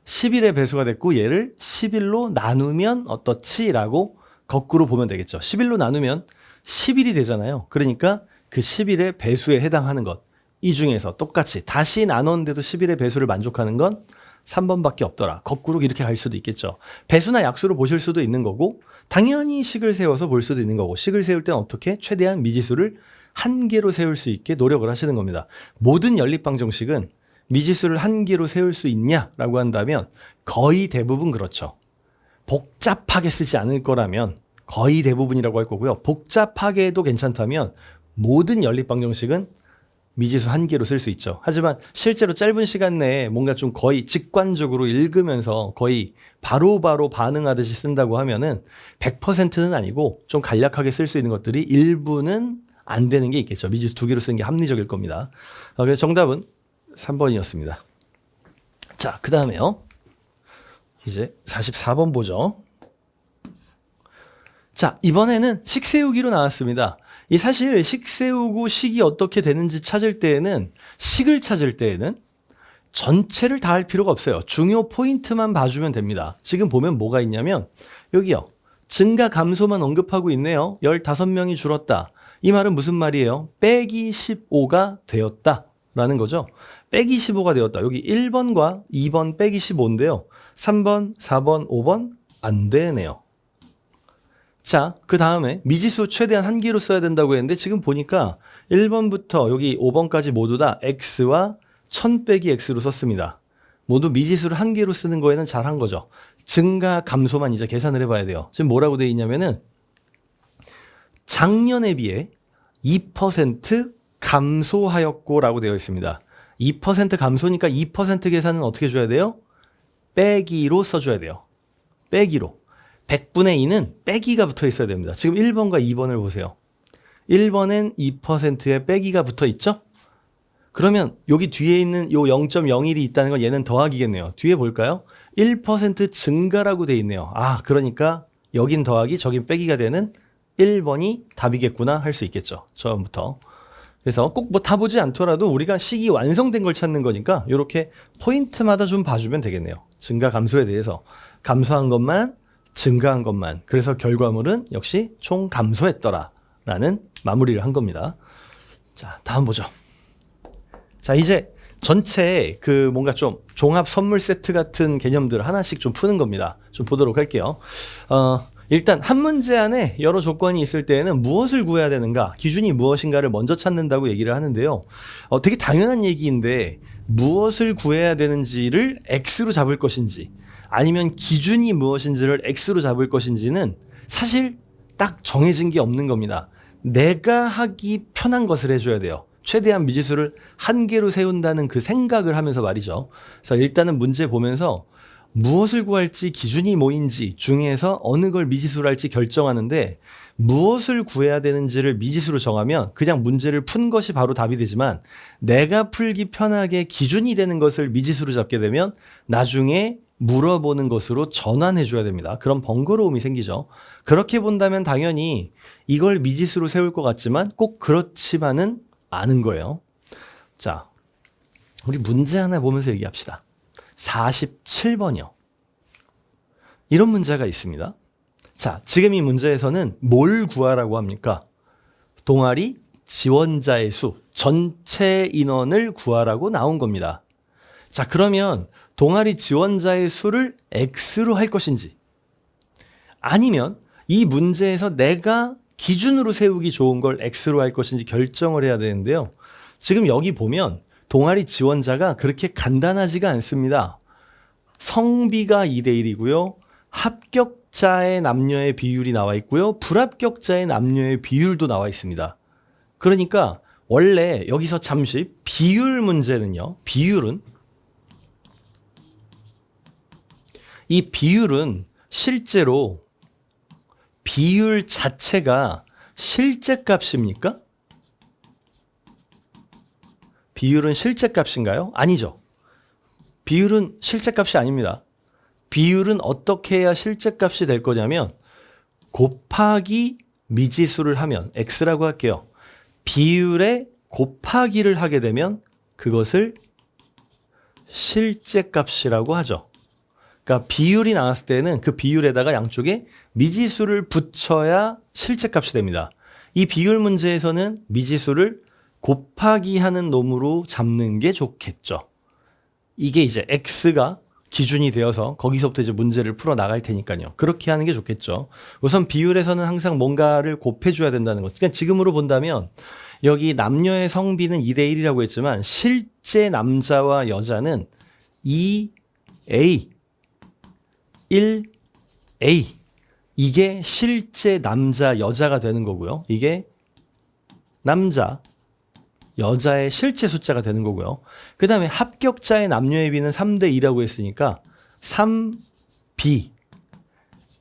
11의 배수가 됐고 얘를 11로 나누면 어떻지라고 거꾸로 보면 되겠죠. 11로 나누면 11이 되잖아요. 그러니까 그 11의 배수에 해당하는 것. 이 중에서 똑같이 다시 나눴는데도 11의 배수를 만족하는 건 3번밖에 없더라. 거꾸로 이렇게 갈 수도 있겠죠. 배수나 약수로 보실 수도 있는 거고 당연히 식을 세워서 볼 수도 있는 거고 식을 세울 때는 어떻게? 최대한 미지수를 한 개로 세울 수 있게 노력을 하시는 겁니다. 모든 연립방정식은 미지수를 한 개로 세울 수 있냐라고 한다면 거의 대부분 그렇죠. 복잡하게 쓰지 않을 거라면 거의 대부분이라고 할 거고요. 복잡하게 해도 괜찮다면 모든 연립방정식은 미지수 한 개로 쓸 수 있죠. 하지만 실제로 짧은 시간 내에 뭔가 좀 거의 직관적으로 읽으면서 거의 바로바로 반응하듯이 쓴다고 하면은 100%는 아니고 좀 간략하게 쓸 수 있는 것들이 일부는 안 되는 게 있겠죠. 미지수 두 개로 쓰는 게 합리적일 겁니다. 그래서 정답은 3번이었습니다. 자, 그 다음에요. 이제 44번 보죠. 자, 이번에는 식 세우기로 나왔습니다. 이 사실 식 세우고 식이 어떻게 되는지 찾을 때에는 식을 찾을 때에는 전체를 다 할 필요가 없어요. 중요 포인트만 봐주면 됩니다. 지금 보면 뭐가 있냐면 여기요. 증가 감소만 언급하고 있네요. 15명이 줄었다. 이 말은 무슨 말이에요? 빼기 15가 되었다 라는 거죠. 빼기 15가 되었다. 여기 1번과 2번 빼기 15인데요. 3번, 4번, 5번 안 되네요. 자, 그 다음에 미지수 최대한 한 개로 써야 된다고 했는데 지금 보니까 1번부터 여기 5번까지 모두 다 x와 1000 빼기 x로 썼습니다. 모두 미지수를 한 개로 쓰는 거에는 잘한 거죠. 증가 감소만 이제 계산을 해봐야 돼요. 지금 뭐라고 되어 있냐면은 작년에 비해 2% 감소하였고라고 되어 있습니다. 2% 감소니까 2% 계산은 어떻게 줘야 돼요? 빼기로 써줘야 돼요. 빼기로. 100분의 2는 빼기가 붙어 있어야 됩니다. 지금 1번과 2번을 보세요. 1번엔 2%의 빼기가 붙어 있죠? 그러면 여기 뒤에 있는 요 0.01이 있다는 건 얘는 더하기겠네요. 뒤에 볼까요? 1% 증가라고 돼 있네요. 아, 그러니까 여긴 더하기, 저긴 빼기가 되는 1번이 답이겠구나 할 수 있겠죠. 처음부터. 그래서 꼭 뭐 다 보지 않더라도 우리가 식이 완성된 걸 찾는 거니까 이렇게 포인트마다 좀 봐주면 되겠네요. 증가 감소에 대해서 감소한 것만 증가한 것만. 그래서 결과물은 역시 총 감소했더라라는 마무리를 한 겁니다. 자, 다음 보죠. 자, 이제 전체 그 뭔가 좀 종합 선물 세트 같은 개념들 하나씩 좀 푸는 겁니다. 좀 보도록 할게요. 일단 한 문제 안에 여러 조건이 있을 때에는 무엇을 구해야 되는가, 기준이 무엇인가를 먼저 찾는다고 얘기를 하는데요. 되게 당연한 얘기인데 무엇을 구해야 되는지를 X로 잡을 것인지 아니면 기준이 무엇인지를 X로 잡을 것인지는 사실 딱 정해진 게 없는 겁니다. 내가 하기 편한 것을 해줘야 돼요. 최대한 미지수를 한 개로 세운다는 그 생각을 하면서 말이죠. 그래서 일단은 문제 보면서 무엇을 구할지 기준이 뭐인지 중에서 어느 걸 미지수로 할지 결정하는데 무엇을 구해야 되는지를 미지수로 정하면 그냥 문제를 푼 것이 바로 답이 되지만 내가 풀기 편하게 기준이 되는 것을 미지수로 잡게 되면 나중에 물어보는 것으로 전환해 줘야 됩니다. 그런 번거로움이 생기죠. 그렇게 본다면 당연히 이걸 미지수로 세울 것 같지만 꼭 그렇지만은 않은 거예요. 자, 우리 문제 하나 보면서 얘기합시다. 47번이요. 이런 문제가 있습니다. 자, 지금 이 문제에서는 뭘 구하라고 합니까? 동아리 지원자의 수, 전체 인원을 구하라고 나온 겁니다. 자, 그러면 동아리 지원자의 수를 X로 할 것인지 아니면 이 문제에서 내가 기준으로 세우기 좋은 걸 X로 할 것인지 결정을 해야 되는데요. 지금 여기 보면 동아리 지원자가 그렇게 간단하지가 않습니다. 성비가 2대 1이고요. 합격자의 남녀의 비율이 나와 있고요. 불합격자의 남녀의 비율도 나와 있습니다. 그러니까 원래 여기서 잠시 비율 문제는요. 이 비율은 실제로 비율 자체가 실제 값입니까? 비율은 실제 값인가요? 아니죠. 비율은 실제 값이 아닙니다. 비율은 어떻게 해야 실제 값이 될 거냐면 곱하기 미지수를 하면 X라고 할게요. 비율에 곱하기를 하게 되면 그것을 실제 값이라고 하죠. 그러니까 비율이 나왔을 때는 그 비율에다가 양쪽에 미지수를 붙여야 실제 값이 됩니다. 이 비율 문제에서는 미지수를 곱하기 하는 놈으로 잡는 게 좋겠죠. 이게 이제 X가 기준이 되어서 거기서부터 이제 문제를 풀어 나갈 테니까요. 그렇게 하는 게 좋겠죠. 우선 비율에서는 항상 뭔가를 곱해줘야 된다는 것. 그러니까 지금으로 본다면 여기 남녀의 성비는 2대 1이라고 했지만 실제 남자와 여자는 2A, 1A. 이게 실제 남자, 여자가 되는 거고요. 이게 남자, 여자의 실제 숫자가 되는 거고요. 그 다음에 합격자의 남녀의 비는 3대 2라고 했으니까 3B,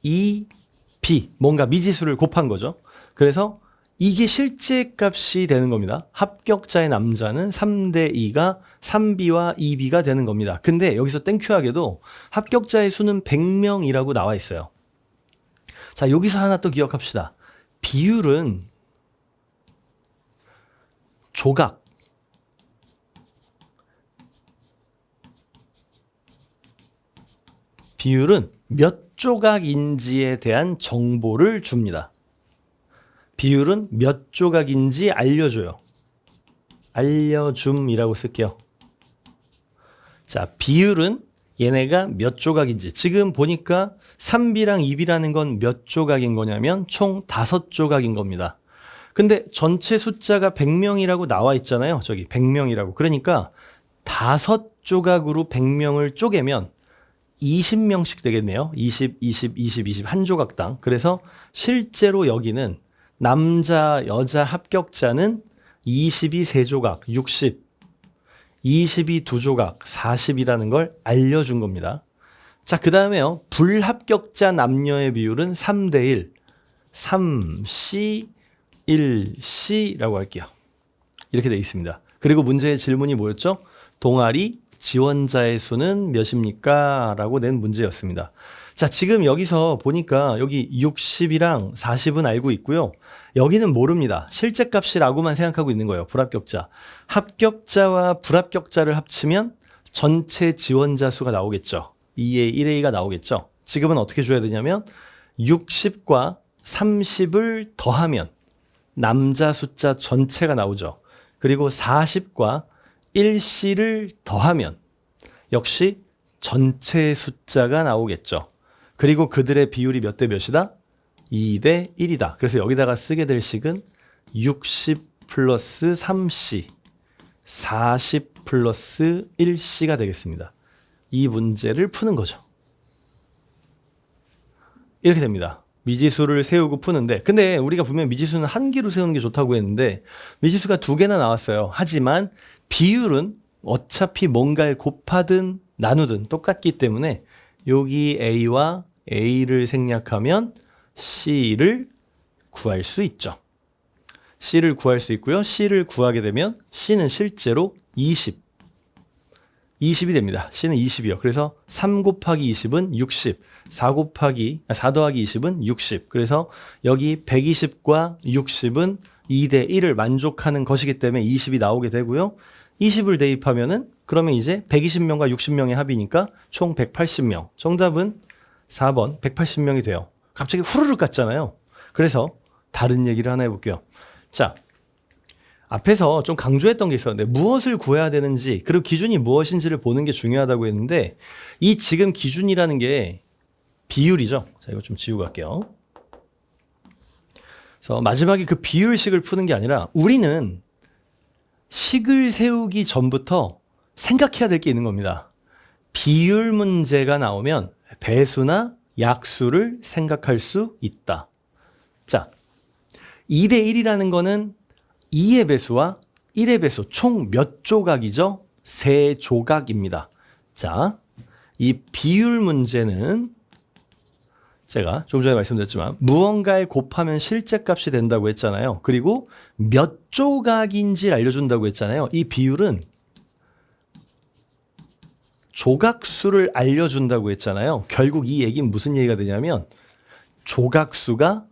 2B, 뭔가 미지수를 곱한 거죠. 그래서 이게 실제 값이 되는 겁니다. 합격자의 남자는 3대 2가 3B와 2B가 되는 겁니다. 근데 여기서 땡큐하게도 합격자의 수는 100명이라고 나와 있어요. 자, 여기서 하나 또 기억합시다. 비율은 조각, 비율은 몇 조각인지에 대한 정보를 줍니다. 비율은 몇 조각인지 알려줘요. 알려줌이라고 쓸게요. 자, 비율은 얘네가 몇 조각인지. 지금 보니까 3B랑 2B라는 건 몇 조각인 거냐면 총 5조각인 겁니다. 근데 전체 숫자가 100명이라고 나와 있잖아요. 저기 100명이라고. 그러니까 5조각으로 100명을 쪼개면 20명씩 되겠네요. 20, 20, 20, 20 한 조각당. 그래서 실제로 여기는 남자, 여자 합격자는 20이 3조각, 60, 20이 2조각, 40이라는 걸 알려준 겁니다. 자, 그 다음에요. 불합격자 남녀의 비율은 3대 1, 3C, 1C라고 할게요. 이렇게 되어 있습니다. 그리고 문제의 질문이 뭐였죠? 동아리 지원자의 수는 몇입니까? 라고 낸 문제였습니다. 자, 지금 여기서 보니까 여기 60이랑 40은 알고 있고요. 여기는 모릅니다. 실제 값이라고만 생각하고 있는 거예요. 불합격자. 합격자와 불합격자를 합치면 전체 지원자 수가 나오겠죠. 2의 1A가 나오겠죠. 지금은 어떻게 줘야 되냐면 60과 30을 더하면 남자 숫자 전체가 나오죠. 그리고 40과 1C를 더하면 역시 전체 숫자가 나오겠죠. 그리고 그들의 비율이 몇 대 몇이다? 2대 1이다. 그래서 여기다가 쓰게 될 식은 60 플러스 3C, 40 플러스 1C가 되겠습니다. 이 문제를 푸는 거죠. 이렇게 됩니다. 미지수를 세우고 푸는데, 근데 우리가 분명 미지수는 한 개로 세우는 게 좋다고 했는데 미지수가 두 개나 나왔어요. 하지만 비율은 어차피 뭔가를 곱하든 나누든 똑같기 때문에 여기 A와 A를 생략하면 C를 구할 수 있죠. C를 구할 수 있고요. C를 구하게 되면 C는 실제로 20이 됩니다. C는 20이요. 그래서 3 곱하기 20은 60, 4 더하기 20은 60. 그래서 여기 120과 60은 2대 1을 만족하는 것이기 때문에 20이 나오게 되고요. 20을 대입하면은 그러면 이제 120명과 60명의 합이니까 총 180명. 정답은 4번 180명이 돼요. 갑자기 후루룩 같잖아요. 그래서 다른 얘기를 하나 해볼게요. 자, 앞에서 좀 강조했던 게 있었는데 무엇을 구해야 되는지 그리고 기준이 무엇인지를 보는 게 중요하다고 했는데 이 지금 기준이라는 게 비율이죠. 자, 이거 좀 지우고 갈게요. 그래서 마지막에 그 비율식을 푸는 게 아니라 우리는 식을 세우기 전부터 생각해야 될 게 있는 겁니다. 비율 문제가 나오면 배수나 약수를 생각할 수 있다. 자, 2대 1이라는 거는 2의 배수와 1의 배수 총 몇 조각이죠? 3조각입니다. 자, 이 비율 문제는 제가 좀 전에 말씀드렸지만 무언가를 곱하면 실제값이 된다고 했잖아요. 그리고 몇 조각인지 알려준다고 했잖아요. 이 비율은 조각수를 알려준다고 했잖아요. 결국 이 얘기는 무슨 얘기가 되냐면 조각수가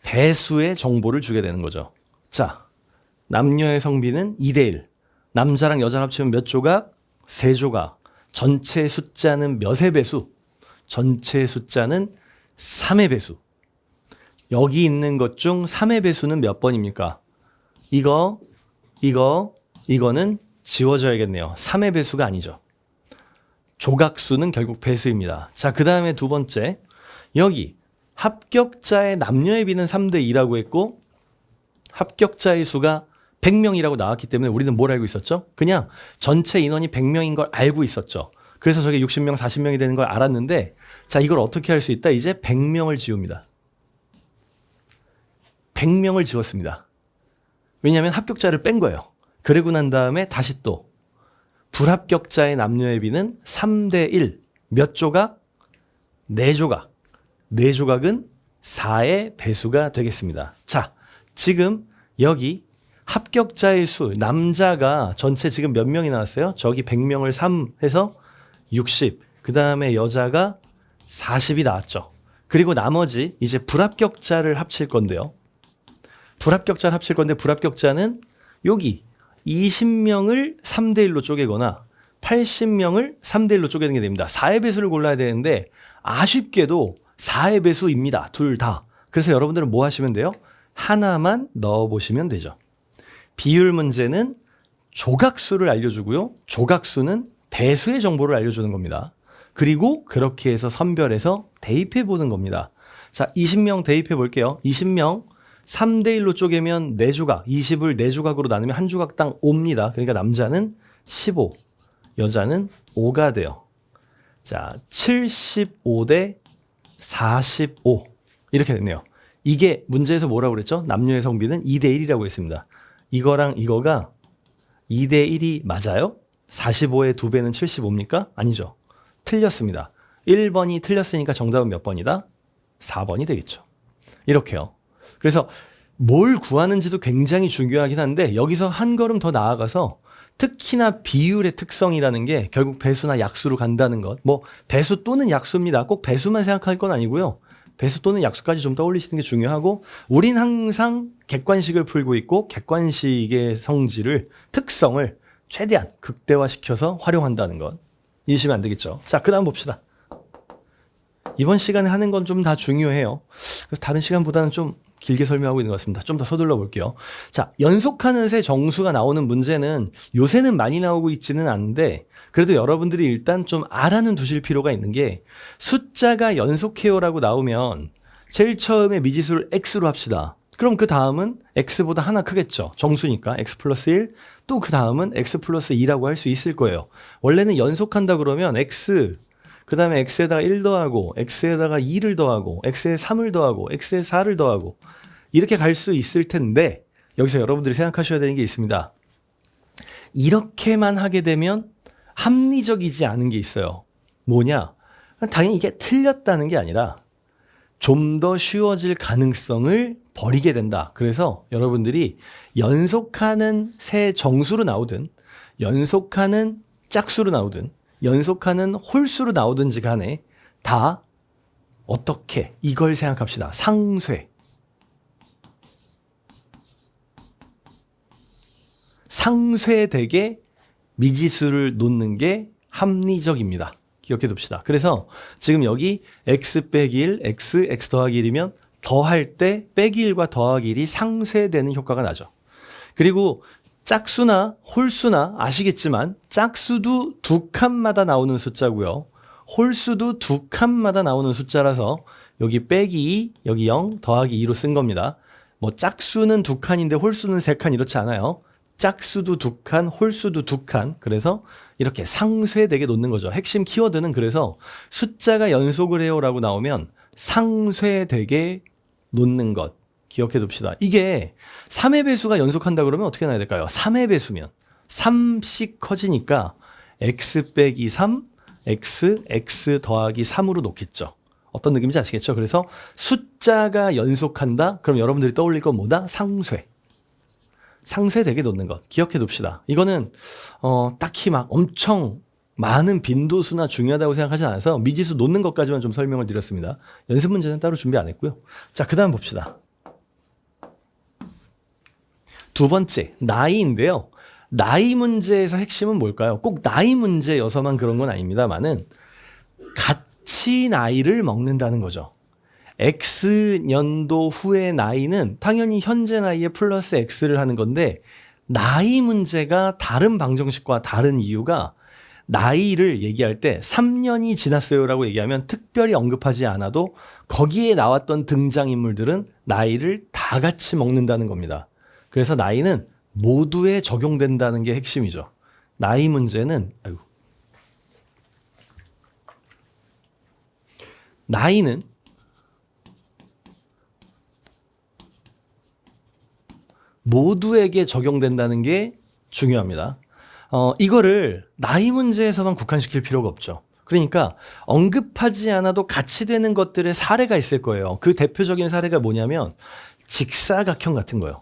배수의 정보를 주게 되는 거죠. 자, 남녀의 성비는 2대1. 남자랑 여자를 합치면 몇 조각? 3조각. 전체 숫자는 몇의 배수? 전체 숫자는 3의 배수. 여기 있는 것 중 3의 배수는 몇 번입니까? 이거는 지워져야겠네요. 3의 배수가 아니죠. 조각수는 결국 배수입니다. 자, 그 다음에 두 번째. 여기 합격자의 남녀의 비는 3대 2라고 했고 합격자의 수가 100명이라고 나왔기 때문에 우리는 뭘 알고 있었죠? 그냥 전체 인원이 100명인 걸 알고 있었죠. 그래서 저게 60명, 40명이 되는 걸 알았는데 자, 이걸 어떻게 할 수 있다? 이제 100명을 지웁니다. 100명을 지웠습니다. 왜냐하면 합격자를 뺀 거예요. 그러고 난 다음에 다시 또 불합격자의 남녀의 비는 3대 1. 몇 조각? 4조각. 4조각은 4의 배수가 되겠습니다. 자, 지금 여기 합격자의 수, 남자가 전체 지금 몇 명이 나왔어요? 저기 100명을 3 해서 60. 그 다음에 여자가 40이 나왔죠. 그리고 나머지 이제 불합격자를 합칠 건데요. 불합격자를 합칠 건데 불합격자는 여기 20명을 3대 1로 쪼개거나 80명을 3대 1로 쪼개는 게 됩니다. 4의 배수를 골라야 되는데 아쉽게도 4의 배수입니다. 둘 다. 그래서 여러분들은 뭐 하시면 돼요? 하나만 넣어보시면 되죠. 비율 문제는 조각수를 알려주고요. 조각수는 배수의 정보를 알려주는 겁니다. 그리고 그렇게 해서 선별해서 대입해 보는 겁니다. 자, 20명 대입해 볼게요. 20명 3대 1로 쪼개면 4조각, 20을 4조각으로 나누면 한 조각당 5입니다. 그러니까 남자는 15, 여자는 5가 돼요. 자, 75대 45 이렇게 됐네요. 이게 문제에서 뭐라고 그랬죠? 남녀의 성비는 2대 1이라고 했습니다. 이거랑 이거가 2대 1이 맞아요? 45의 2배는 75입니까? 아니죠. 틀렸습니다. 1번이 틀렸으니까 정답은 몇 번이다? 4번이 되겠죠. 이렇게요. 그래서 뭘 구하는지도 굉장히 중요하긴 한데 여기서 한 걸음 더 나아가서 특히나 비율의 특성이라는 게 결국 배수나 약수로 간다는 것. 뭐 배수 또는 약수입니다. 꼭 배수만 생각할 건 아니고요. 배수 또는 약수까지 좀 떠올리시는 게 중요하고 우린 항상 객관식을 풀고 있고 객관식의 성질을 특성을 최대한 극대화시켜서 활용한다는 것. 잊으시면 안 되겠죠. 자, 그 다음 봅시다. 이번 시간에 하는 건 좀 다 중요해요. 그래서 다른 시간보다는 좀 길게 설명하고 있는 것 같습니다. 좀 더 서둘러 볼게요. 자, 연속하는 새 정수가 나오는 문제는 요새는 많이 나오고 있지는 않은데 그래도 여러분들이 일단 좀 알아는 두실 필요가 있는 게 숫자가 연속해요라고 나오면 제일 처음에 미지수를 x로 합시다. 그럼 그 다음은 x보다 하나 크겠죠. 정수니까 x 플러스 1, 또 그 다음은 x 플러스 2라고 할 수 있을 거예요. 원래는 연속한다 그러면 x 그 다음에 x에다가 1 더하고 x에다가 2를 더하고 x에 3을 더하고 x에 4를 더하고 이렇게 갈 수 있을 텐데 여기서 여러분들이 생각하셔야 되는 게 있습니다. 이렇게만 하게 되면 합리적이지 않은 게 있어요. 뭐냐? 당연히 이게 틀렸다는 게 아니라 좀 더 쉬워질 가능성을 버리게 된다. 그래서 여러분들이 연속하는 새 정수로 나오든 연속하는 짝수로 나오든 연속하는 홀수로 나오든지 간에 다 어떻게 이걸 생각합시다. 상쇄. 상쇄되게 미지수를 놓는 게 합리적입니다. 기억해 둡시다. 그래서 지금 여기 x 빼기 1, x 더하기 1이면 더할 때 빼기 1과 더하기 1이 상쇄되는 효과가 나죠. 그리고 짝수나 홀수나 아시겠지만 짝수도 두 칸마다 나오는 숫자고요. 홀수도 두 칸마다 나오는 숫자라서 여기 빼기 2, 여기 0, 더하기 2로 쓴 겁니다. 뭐 짝수는 두 칸인데 홀수는 세 칸 이렇지 않아요. 짝수도 두 칸, 홀수도 두 칸. 그래서 이렇게 상쇄되게 놓는 거죠. 핵심 키워드는 그래서 숫자가 연속을 해요라고 나오면 상쇄되게 놓는 것. 기억해 둡시다. 이게 3의 배수가 연속한다 그러면 어떻게 나야 될까요? 3의 배수면 3씩 커지니까 x 빼기 3, x 더하기 3으로 놓겠죠. 어떤 느낌인지 아시겠죠? 그래서 숫자가 연속한다? 그럼 여러분들이 떠올릴 건 뭐다? 상쇄. 상쇄되게 놓는 것. 기억해 둡시다. 이거는 딱히 막 엄청 많은 빈도수나 중요하다고 생각하지 않아서 미지수 놓는 것까지만 좀 설명을 드렸습니다. 연습 문제는 따로 준비 안 했고요. 자, 그 다음 봅시다. 두 번째, 나이인데요. 나이 문제에서 핵심은 뭘까요? 꼭 나이 문제여서만 그런 건 아닙니다만은 같이 나이를 먹는다는 거죠. X년도 후의 나이는 당연히 현재 나이에 플러스 X를 하는 건데 나이 문제가 다른 방정식과 다른 이유가 나이를 얘기할 때 3년이 지났어요라고 얘기하면 특별히 언급하지 않아도 거기에 나왔던 등장인물들은 나이를 다 같이 먹는다는 겁니다. 그래서 나이는 모두에 적용된다는 게 핵심이죠. 나이 문제는 나이는 모두에게 적용된다는 게 중요합니다. 이거를 나이 문제에서만 국한시킬 필요가 없죠. 그러니까 언급하지 않아도 같이 되는 것들의 사례가 있을 거예요. 그 대표적인 사례가 뭐냐면 직사각형 같은 거예요.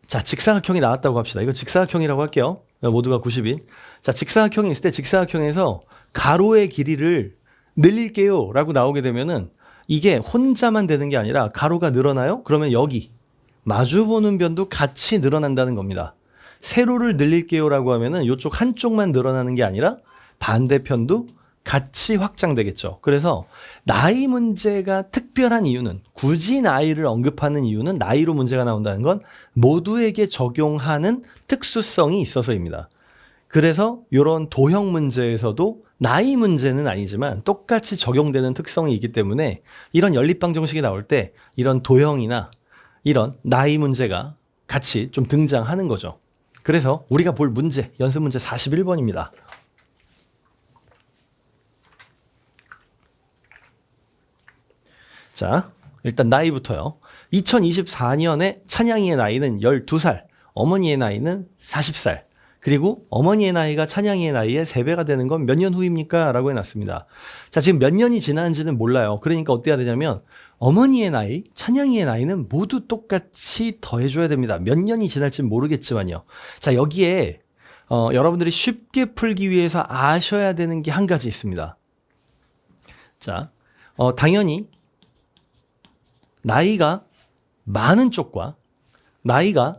자, 직사각형이 나왔다고 합시다. 이거 직사각형이라고 할게요. 모두가 90인. 자, 직사각형이 있을 때 직사각형에서 가로의 길이를 늘릴게요 라고 나오게 되면은 이게 혼자만 되는 게 아니라 가로가 늘어나요? 그러면 여기 마주보는 변도 같이 늘어난다는 겁니다. 세로를 늘릴게요 라고 하면은 이쪽 한쪽만 늘어나는 게 아니라 반대편도 같이 확장되겠죠. 그래서 나이 문제가 특별한 이유는 굳이 나이를 언급하는 이유는 나이로 문제가 나온다는 건 모두에게 적용하는 특수성이 있어서입니다. 그래서 이런 도형 문제에서도 나이 문제는 아니지만 똑같이 적용되는 특성이 있기 때문에 이런 연립방정식이 나올 때 이런 도형이나 이런 나이 문제가 같이 좀 등장하는 거죠. 그래서 우리가 볼 문제, 연습 문제 41번입니다. 자, 일단 나이부터요. 2024년에 찬양이의 나이는 12살, 어머니의 나이는 40살. 그리고 어머니의 나이가 찬양이의 나이의 3배가 되는 건 몇 년 후입니까? 라고 해놨습니다. 자, 지금 몇 년이 지났는지는 몰라요. 그러니까 어때야 되냐면 어머니의 나이, 찬양이의 나이는 모두 똑같이 더해줘야 됩니다. 몇 년이 지날지는 모르겠지만요. 자, 여기에 여러분들이 쉽게 풀기 위해서 아셔야 되는 게 한 가지 있습니다. 자, 당연히 나이가 많은 쪽과 나이가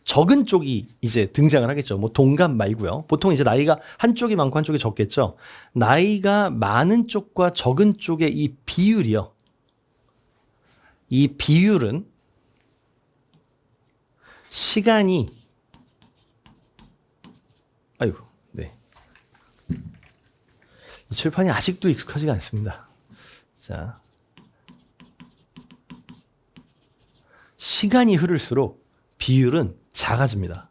적은 쪽이 이제 등장을 하겠죠. 뭐 동갑 말고요. 보통 이제 나이가 한쪽이 많고 한쪽이 적겠죠. 나이가 많은 쪽과 적은 쪽의 이 비율이요. 이 비율은 시간이 네. 이 칠판이 아직도 익숙하지가 않습니다. 자, 시간이 흐를수록 비율은 작아집니다.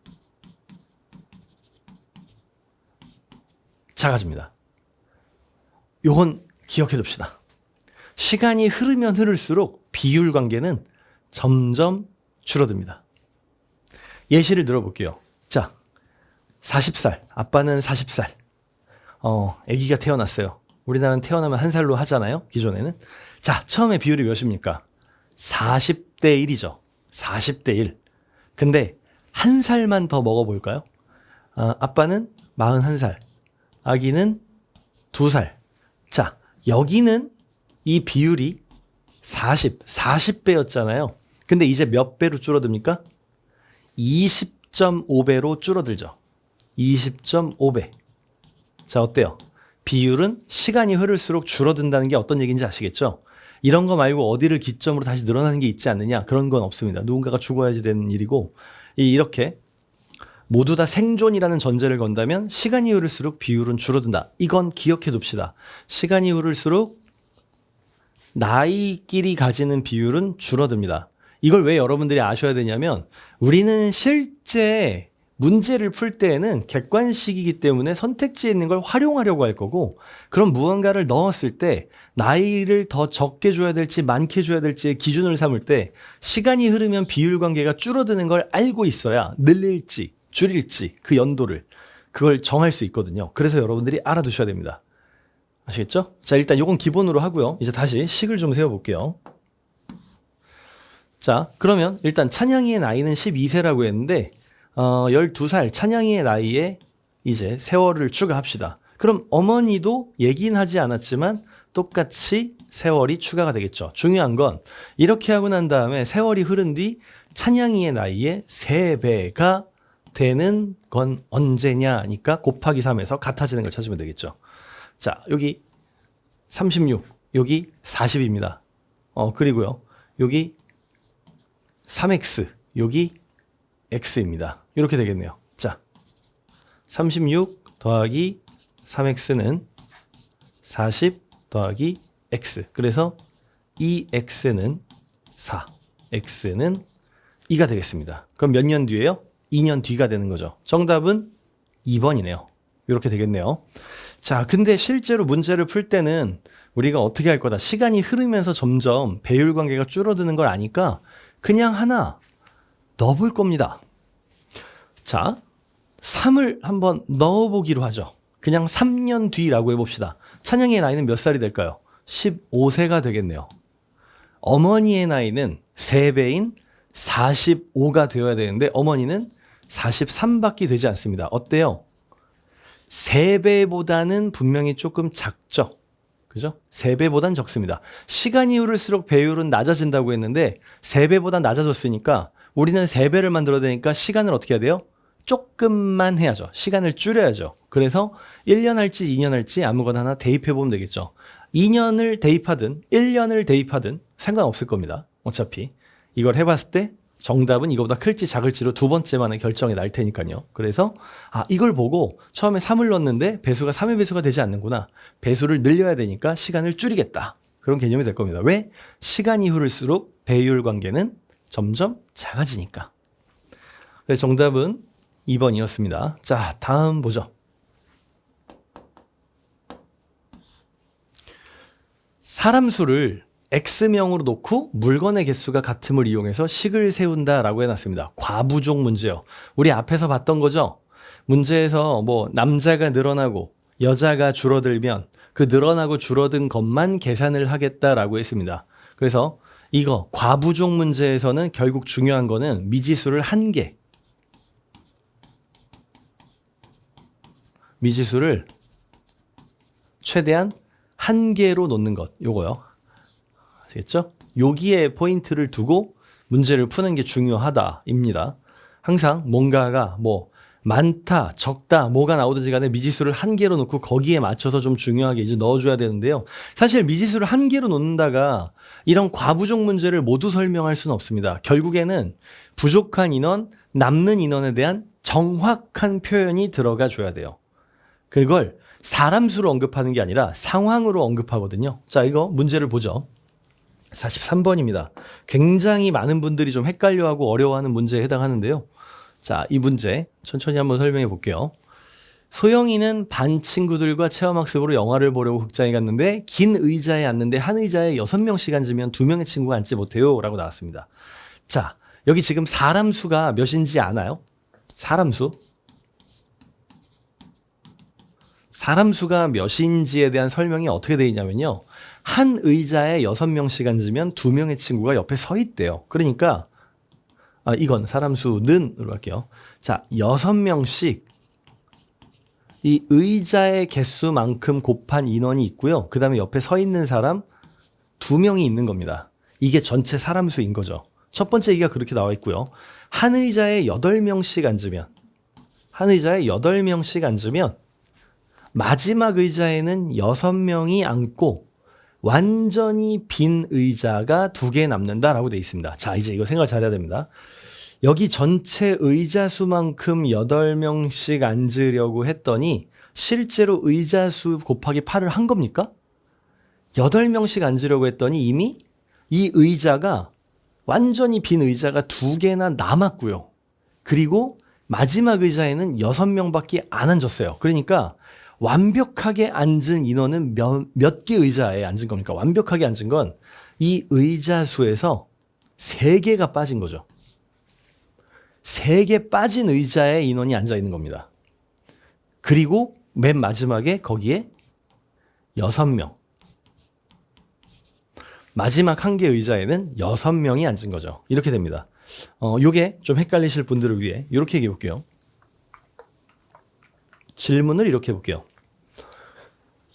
작아집니다. 요건 기억해 둡시다. 시간이 흐르면 흐를수록 비율 관계는 점점 줄어듭니다. 예시를 들어볼게요. 자, 40살, 아빠는 40살. 아기가 태어났어요. 우리나라는 태어나면 1살로 하잖아요. 기존에는. 자, 처음에 비율이 몇입니까? 40대 1이죠. 40대 1. 근데 1살만 더 먹어볼까요? 아빠는 41살, 아기는 2살. 자, 여기는 이 비율이 40배였잖아요. 근데 이제 몇 배로 줄어듭니까? 20.5배로 줄어들죠. 20.5배. 자, 어때요? 비율은 시간이 흐를수록 줄어든다는 게 어떤 얘기인지 아시겠죠? 이런 거 말고 어디를 기점으로 다시 늘어나는 게 있지 않느냐? 그런 건 없습니다. 누군가가 죽어야지 되는 일이고, 이렇게 모두 다 생존이라는 전제를 건다면 시간이 흐를수록 비율은 줄어든다. 이건 기억해 둡시다. 시간이 흐를수록 나이끼리 가지는 비율은 줄어듭니다. 이걸 왜 여러분들이 아셔야 되냐면, 우리는 실제 문제를 풀 때에는 객관식이기 때문에 선택지에 있는 걸 활용하려고 할 거고, 그럼 무언가를 넣었을 때 나이를 더 적게 줘야 될지 많게 줘야 될지의 기준을 삼을 때 시간이 흐르면 비율 관계가 줄어드는 걸 알고 있어야 늘릴지 줄일지 그 연도를 그걸 정할 수 있거든요. 그래서 여러분들이 알아두셔야 됩니다. 아시겠죠? 자, 일단 요건 기본으로 하고요. 이제 다시 식을 좀 세워볼게요. 자, 그러면 일단 찬양이의 나이는 12세라고 했는데 12살 찬양이의 나이에 이제 세월을 추가합시다. 그럼 어머니도 얘기는 하지 않았지만 똑같이 세월이 추가가 되겠죠. 중요한 건 이렇게 하고 난 다음에 세월이 흐른 뒤 찬양이의 나이에 3배가 되는 건 언제냐니까 곱하기 3에서 같아지는 걸 찾으면 되겠죠. 자, 여기 36, 여기 40입니다. 그리고요, 여기 3x, 여기 x입니다. 이렇게 되겠네요. 자, 36 더하기 3x는 40 더하기 x. 그래서 2x는 4, x는 2가 되겠습니다. 그럼 몇 년 뒤에요? 2년 뒤가 되는 거죠. 정답은 2번이네요. 이렇게 되겠네요. 자, 근데 실제로 문제를 풀 때는 우리가 어떻게 할 거다. 시간이 흐르면서 점점 배율 관계가 줄어드는 걸 아니까 그냥 하나 넣어볼 겁니다. 자, 3을 한번 넣어보기로 하죠. 그냥 3년 뒤라고 해봅시다. 찬양이의 나이는 몇 살이 될까요? 15세가 되겠네요. 어머니의 나이는 3배인 45가 되어야 되는데 어머니는 43밖에 되지 않습니다. 어때요? 3배보다는 분명히 조금 작죠. 그죠? 3배보단 적습니다. 시간이 흐를수록 배율은 낮아진다고 했는데 3배보다 낮아졌으니까 우리는 3배를 만들어야 되니까 시간을 어떻게 해야 돼요? 조금만 해야죠. 시간을 줄여야죠. 그래서 1년 할지 2년 할지 아무거나 하나 대입해 보면 되겠죠. 2년을 대입하든 1년을 대입하든 상관없을 겁니다. 어차피 이걸 해봤을 때 정답은 이거보다 클지 작을지로 두 번째 만에 결정이 날 테니까요. 그래서 이걸 보고 처음에 3을 넣었는데 배수가 3의 배수가 되지 않는구나. 배수를 늘려야 되니까 시간을 줄이겠다. 그런 개념이 될 겁니다. 왜? 시간이 흐를수록 배율 관계는 점점 작아지니까. 그래서 정답은 2번이었습니다. 자, 다음 보죠. 사람 수를 X명으로 놓고 물건의 개수가 같음을 이용해서 식을 세운다라고 해놨습니다. 과부족 문제요. 우리 앞에서 봤던 거죠. 문제에서 남자가 늘어나고 여자가 줄어들면 그 늘어나고 줄어든 것만 계산을 하겠다라고 했습니다. 그래서 이거 과부족 문제에서는 결국 중요한 거는 미지수를 1개, 미지수를 최대한 1개로 놓는 것, 요거요. 아시겠죠? 여기에 포인트를 두고 문제를 푸는 게 중요하다입니다. 항상 뭔가가 많다, 적다, 뭐가 나오든지 간에 미지수를 1개로 놓고 거기에 맞춰서 좀 중요하게 이제 넣어줘야 되는데요. 사실 미지수를 1개로 놓는다가 이런 과부족 문제를 모두 설명할 수는 없습니다. 결국에는 부족한 인원, 남는 인원에 대한 정확한 표현이 들어가 줘야 돼요. 그걸 사람 수로 언급하는 게 아니라 상황으로 언급하거든요. 자, 이거 문제를 보죠. 43번입니다. 굉장히 많은 분들이 좀 헷갈려하고 어려워하는 문제에 해당하는데요. 자, 이 문제 천천히 한번 설명해 볼게요. 소영이는 반 친구들과 체험학습으로 영화를 보려고 극장에 갔는데 긴 의자에 앉는데 한 의자에 6명씩 앉으면 2명의 친구가 앉지 못해요 라고 나왔습니다. 자, 여기 지금 사람 수가 몇인지 아나요? 사람 수? 사람 수가 몇인지에 대한 설명이 어떻게 되어 있냐면요. 한 의자에 6명씩 앉으면 2명의 친구가 옆에 서 있대요. 그러니까 이건 사람 수는으로 할게요. 자, 6명씩 이 의자의 개수만큼 곱한 인원이 있고요. 그 다음에 옆에 서 있는 사람 2명이 있는 겁니다. 이게 전체 사람 수인 거죠. 첫 번째 얘기가 그렇게 나와 있고요. 한 의자에 8명씩 앉으면 마지막 의자에는 6명이 앉고 완전히 빈 의자가 2개 남는다라고 되어 있습니다. 자, 이제 이거 생각 잘해야 됩니다. 여기 전체 의자 수만큼 8명씩 앉으려고 했더니 실제로 의자 수 곱하기 8을 한 겁니까? 8명씩 앉으려고 했더니 이미 이 의자가 완전히 빈 의자가 2개나 남았고요. 그리고 마지막 의자에는 6명밖에 안 앉았어요. 그러니까 완벽하게 앉은 인원은 몇 개 의자에 앉은 겁니까? 완벽하게 앉은 건 이 의자 수에서 3개가 빠진 거죠. 3개 빠진 의자에 인원이 앉아 있는 겁니다. 그리고 맨 마지막에 거기에 6명. 마지막 한 개 의자에는 6명이 앉은 거죠. 이렇게 됩니다. 요게 좀 헷갈리실 분들을 위해 이렇게 얘기해 볼게요. 질문을 이렇게 해볼게요.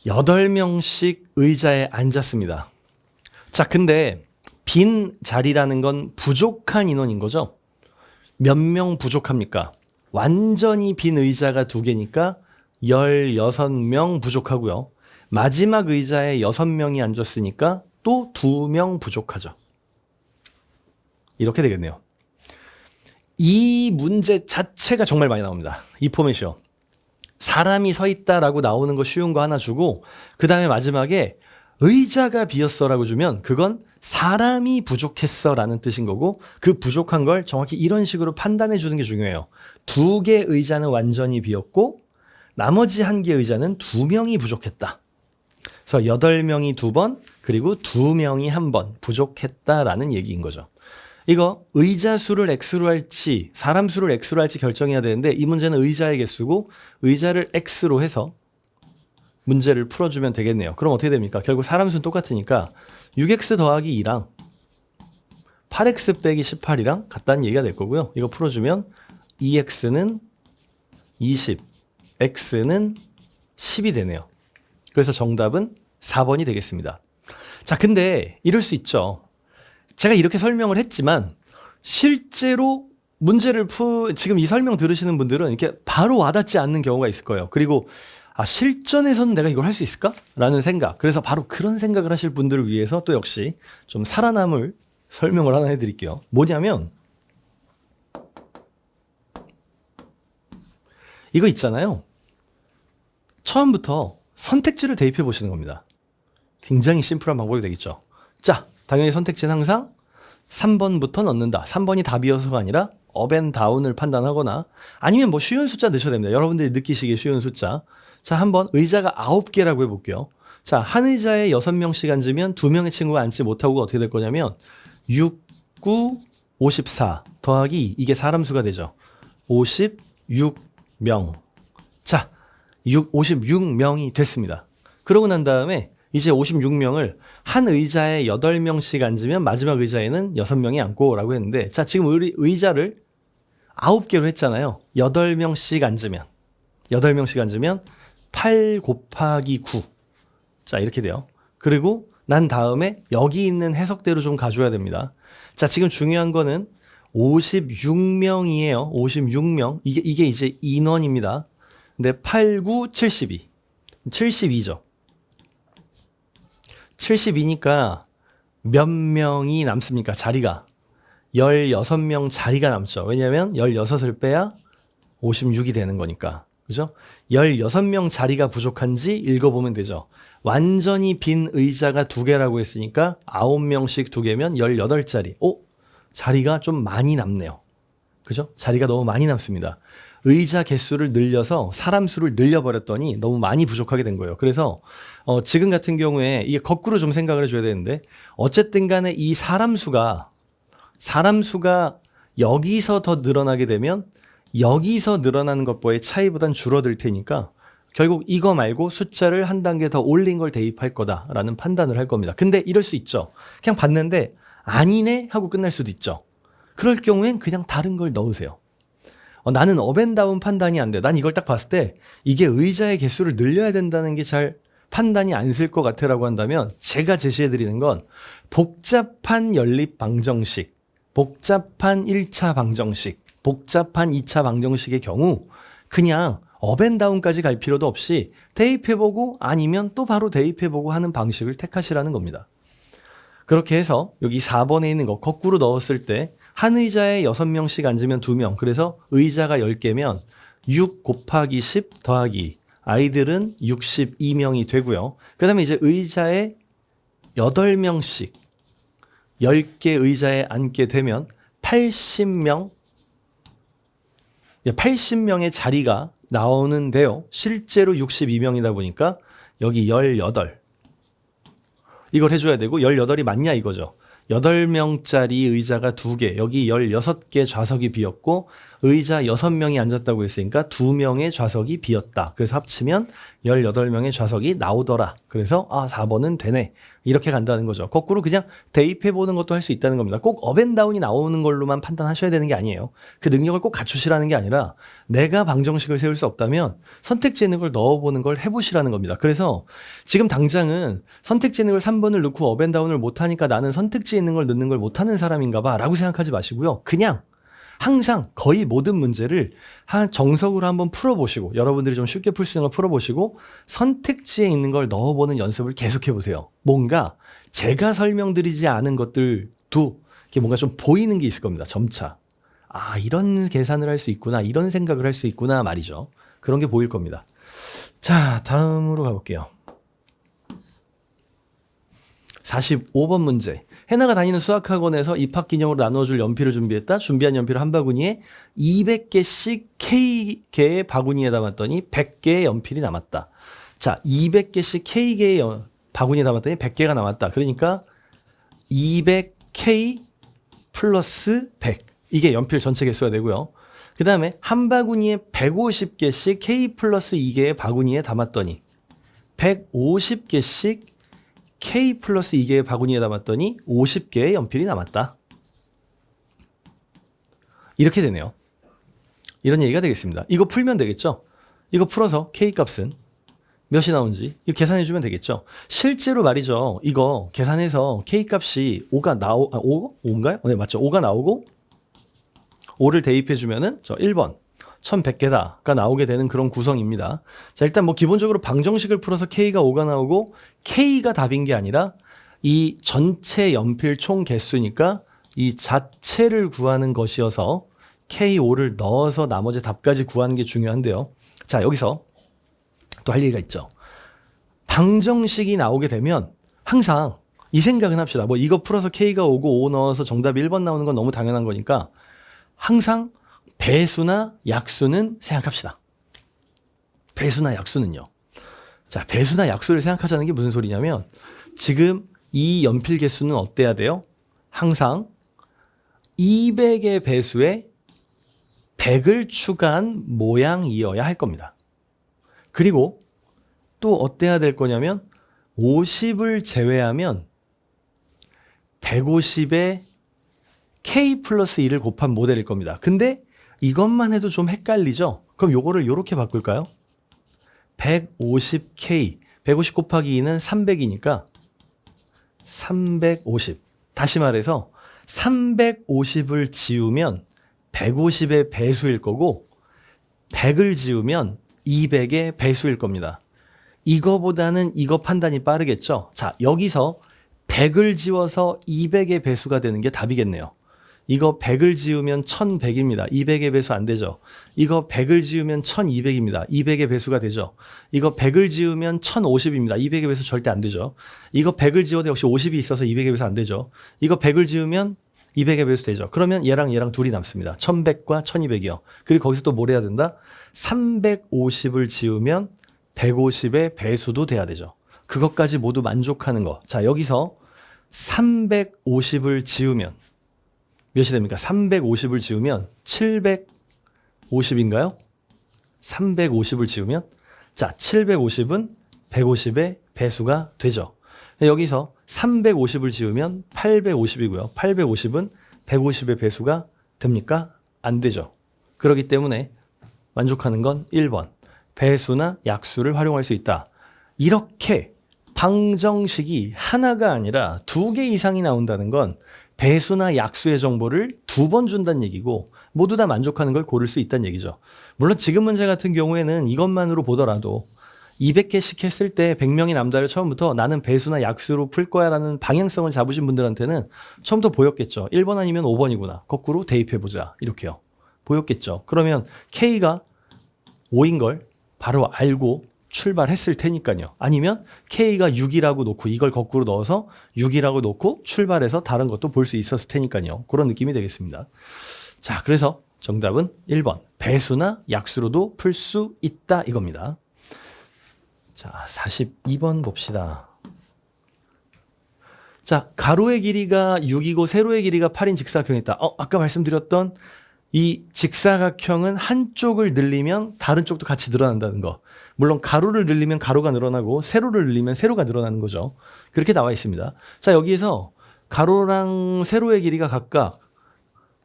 8명씩 의자에 앉았습니다. 자, 근데 빈 자리라는 건 부족한 인원인 거죠? 몇 명 부족합니까? 완전히 빈 의자가 2개니까 16명 부족하고요. 마지막 의자에 6명이 앉았으니까 또 2명 부족하죠. 이렇게 되겠네요. 이 문제 자체가 정말 많이 나옵니다. 이 포맷이요. 사람이 서 있다라고 나오는 거 쉬운 거 하나 주고 그 다음에 마지막에 의자가 비었어라고 주면 그건 사람이 부족했어라는 뜻인 거고 그 부족한 걸 정확히 이런 식으로 판단해 주는 게 중요해요. 2개 의자는 완전히 비었고 나머지 1개 의자는 2명이 부족했다. 그래서 8명이 2번 그리고 2명이 1번 부족했다라는 얘기인 거죠. 이거 의자 수를 X로 할지 사람 수를 X로 할지 결정해야 되는데 이 문제는 의자의 개수고 의자를 X로 해서 문제를 풀어주면 되겠네요. 그럼 어떻게 됩니까? 결국 사람 수는 똑같으니까 6X 더하기 2랑 8X 빼기 18이랑 같다는 얘기가 될 거고요. 이거 풀어주면 2X는 20, X는 10이 되네요. 그래서 정답은 4번이 되겠습니다. 자, 근데 이럴 수 있죠. 제가 이렇게 설명을 했지만 실제로 문제를 지금 이 설명 들으시는 분들은 이렇게 바로 와닿지 않는 경우가 있을 거예요. 그리고 실전에서는 내가 이걸 할 수 있을까? 라는 생각. 그래서 바로 그런 생각을 하실 분들을 위해서 또 역시 좀 살아남을 설명을 하나 해드릴게요. 뭐냐면 이거 있잖아요. 처음부터 선택지를 대입해 보시는 겁니다. 굉장히 심플한 방법이 되겠죠. 자, 당연히 선택지는 항상 3번부터 넣는다. 3번이 답이어서가 아니라 업앤다운을 판단하거나 아니면 뭐 쉬운 숫자 넣으셔도 됩니다. 여러분들이 느끼시기에 쉬운 숫자. 자, 한번 의자가 9개라고 해볼게요. 자, 한 의자에 6명씩 앉으면 2명의 친구가 앉지 못하고 어떻게 될 거냐면 6, 9, 54 더하기 2. 이게 사람 수가 되죠. 56명. 자, 56명이 됐습니다. 그러고 난 다음에 이제 56명을 한 의자에 8명씩 앉으면 마지막 의자에는 6명이 앉고 라고 했는데 자, 지금 우리 의자를 9개로 했잖아요. 8명씩 앉으면 8 곱하기 9. 자, 이렇게 돼요. 그리고 난 다음에 여기 있는 해석대로 좀 가져야 됩니다. 자, 지금 중요한 거는 56명이에요. 56명. 이게 이제 인원입니다. 근데 8, 9, 72. 72죠. 72니까 몇 명이 남습니까? 자리가. 16명 자리가 남죠. 왜냐면 16을 빼야 56이 되는 거니까. 그죠? 16명 자리가 부족한지 읽어보면 되죠. 완전히 빈 의자가 2개라고 했으니까 9명씩 2개면 18자리. 자리가 좀 많이 남네요. 그죠? 자리가 너무 많이 남습니다. 의자 개수를 늘려서 사람 수를 늘려버렸더니 너무 많이 부족하게 된 거예요. 그래서 지금 같은 경우에 이게 거꾸로 좀 생각을 해줘야 되는데 어쨌든 간에 이 사람 수가 여기서 더 늘어나게 되면 여기서 늘어나는 것과의 차이보단 줄어들 테니까 결국 이거 말고 숫자를 한 단계 더 올린 걸 대입할 거다라는 판단을 할 겁니다. 근데 이럴 수 있죠. 그냥 봤는데 아니네 하고 끝날 수도 있죠. 그럴 경우엔 그냥 다른 걸 넣으세요. 나는 업앤다운 판단이 안 돼. 난 이걸 딱 봤을 때 이게 의자의 개수를 늘려야 된다는 게 잘 판단이 안 쓸 것 같아라고 한다면 제가 제시해드리는 건 복잡한 연립 방정식, 복잡한 1차 방정식, 복잡한 2차 방정식의 경우 그냥 업앤다운까지 갈 필요도 없이 대입해보고 아니면 또 바로 대입해보고 하는 방식을 택하시라는 겁니다. 그렇게 해서 여기 4번에 있는 거 거꾸로 넣었을 때 한 의자에 6명씩 앉으면 2명. 그래서 의자가 10개면 6 곱하기 10 더하기 아이들은 62명이 되고요. 그 다음에 이제 의자에 8명씩 10개 의자에 앉게 되면 80명, 80명의 자리가 나오는데요. 실제로 62명이다 보니까 여기 18. 이걸 해줘야 되고 18이 맞냐 이거죠. 8명짜리 의자가 2개, 여기 16개 좌석이 비었고 의자 6명이 앉았다고 했으니까 2명의 좌석이 비었다. 그래서 합치면 18명의 좌석이 나오더라. 그래서 4번은 되네. 이렇게 간다는 거죠. 거꾸로 그냥 대입해보는 것도 할 수 있다는 겁니다. 꼭 업앤다운이 나오는 걸로만 판단하셔야 되는 게 아니에요. 그 능력을 꼭 갖추시라는 게 아니라 내가 방정식을 세울 수 없다면 선택지에 있는 걸 넣어보는 걸 해보시라는 겁니다. 그래서 지금 당장은 선택지에 있는 걸 3번을 넣고 업앤다운을 못하니까 나는 선택지에 있는 걸 넣는 걸 못하는 사람인가 봐 라고 생각하지 마시고요. 그냥 항상 거의 모든 문제를 정석으로 한번 풀어보시고 여러분들이 좀 쉽게 풀 수 있는 걸 풀어보시고 선택지에 있는 걸 넣어보는 연습을 계속해보세요. 뭔가 제가 설명드리지 않은 것들도 이렇게 뭔가 좀 보이는 게 있을 겁니다. 점차. 이런 계산을 할 수 있구나. 이런 생각을 할 수 있구나 말이죠. 그런 게 보일 겁니다. 자, 다음으로 가볼게요. 45번 문제. 해나가 다니는 수학학원에서 입학기념으로 나눠줄 연필을 준비했다. 준비한 연필을 한 바구니에 200개씩 K개의 바구니에 담았더니 100개의 연필이 남았다. 자, 200개씩 K개의 바구니에 담았더니 100개가 남았다. 그러니까 200K 플러스 100. 이게 연필 전체 개수가 되고요. 그 다음에 한 바구니에 150개씩 K 플러스 2개의 바구니에 담았더니 150개씩 K 플러스 2개의 바구니에 담았더니 50개의 연필이 남았다. 이렇게 되네요. 이런 얘기가 되겠습니다. 이거 풀면 되겠죠? 이거 풀어서 K 값은 몇이 나오는지 이거 계산해주면 되겠죠? 실제로 말이죠. 이거 계산해서 K 값이 5인가요? 네, 맞죠. 5가 나오고 5를 대입해주면은 1번 1100개다가 나오게 되는 그런 구성입니다. 자, 일단 뭐 기본적으로 방정식을 풀어서 K가 5가 나오고 K가 답인 게 아니라 이 전체 연필 총 개수니까 이 자체를 구하는 것이어서 K5를 넣어서 나머지 답까지 구하는 게 중요한데요. 자, 여기서 또 할 얘기가 있죠. 방정식이 나오게 되면 항상 이 생각은 합시다. 뭐 이거 풀어서 K가 5고 5 넣어서 정답이 1번 나오는 건 너무 당연한 거니까 항상 배수나 약수는 생각합시다. 배수나 약수는요. 자, 배수나 약수를 생각하자는 게 무슨 소리냐면 지금 이 연필 개수는 어때야 돼요? 항상 200의 배수에 100을 추가한 모양이어야 할 겁니다. 그리고 또 어때야 될 거냐면 50을 제외하면 150에 K 플러스 2를 곱한 모델일 겁니다. 근데 이것만 해도 좀 헷갈리죠? 그럼 요거를 이렇게 바꿀까요? 150K, 150 곱하기 2는 300이니까 350. 다시 말해서 350을 지우면 150의 배수일 거고 100을 지우면 200의 배수일 겁니다. 이거보다는 이거 판단이 빠르겠죠? 자, 여기서 100을 지워서 200의 배수가 되는 게 답이겠네요. 이거 100을 지우면 1100입니다. 200의 배수 안 되죠. 이거 100을 지우면 1200입니다. 200의 배수가 되죠. 이거 100을 지우면 1050입니다. 200의 배수 절대 안 되죠. 이거 100을 지워도 역시 50이 있어서 200의 배수 안 되죠. 이거 100을 지우면 200의 배수 되죠. 그러면 얘랑 얘랑 둘이 남습니다. 1100과 1200이요. 그리고 거기서 또 뭘 해야 된다? 350을 지우면 150의 배수도 돼야 되죠. 그것까지 모두 만족하는 거. 자, 여기서 350을 지우면 몇이 됩니까? 350을 지우면 750인가요? 350을 지우면 자, 750은 150의 배수가 되죠. 여기서 350을 지우면 850이고요. 850은 150의 배수가 됩니까? 안 되죠. 그렇기 때문에 만족하는 건 1번. 배수나 약수를 활용할 수 있다. 이렇게 방정식이 하나가 아니라 2개 이상이 나온다는 건 배수나 약수의 정보를 2번 준다는 얘기고 모두 다 만족하는 걸 고를 수 있다는 얘기죠. 물론 지금 문제 같은 경우에는 이것만으로 보더라도 200개씩 했을 때 100명이 남다를 처음부터 나는 배수나 약수로 풀 거야 라는 방향성을 잡으신 분들한테는 처음부터 보였겠죠. 1번 아니면 5번이구나. 거꾸로 대입해보자. 이렇게요. 보였겠죠. 그러면 K가 5인 걸 바로 알고 출발했을 테니까요. 아니면 K가 6이라고 놓고 이걸 거꾸로 넣어서 6이라고 놓고 출발해서 다른 것도 볼 수 있었을 테니까요. 그런 느낌이 되겠습니다. 자, 그래서 정답은 1번. 배수나 약수로도 풀 수 있다 이겁니다. 자, 42번 봅시다. 자, 가로의 길이가 6이고 세로의 길이가 8인 직사각형이다. 아까 말씀드렸던 이 직사각형은 한쪽을 늘리면 다른 쪽도 같이 늘어난다는 거. 물론 가로를 늘리면 가로가 늘어나고 세로를 늘리면 세로가 늘어나는 거죠. 그렇게 나와 있습니다. 자, 여기에서 가로랑 세로의 길이가 각각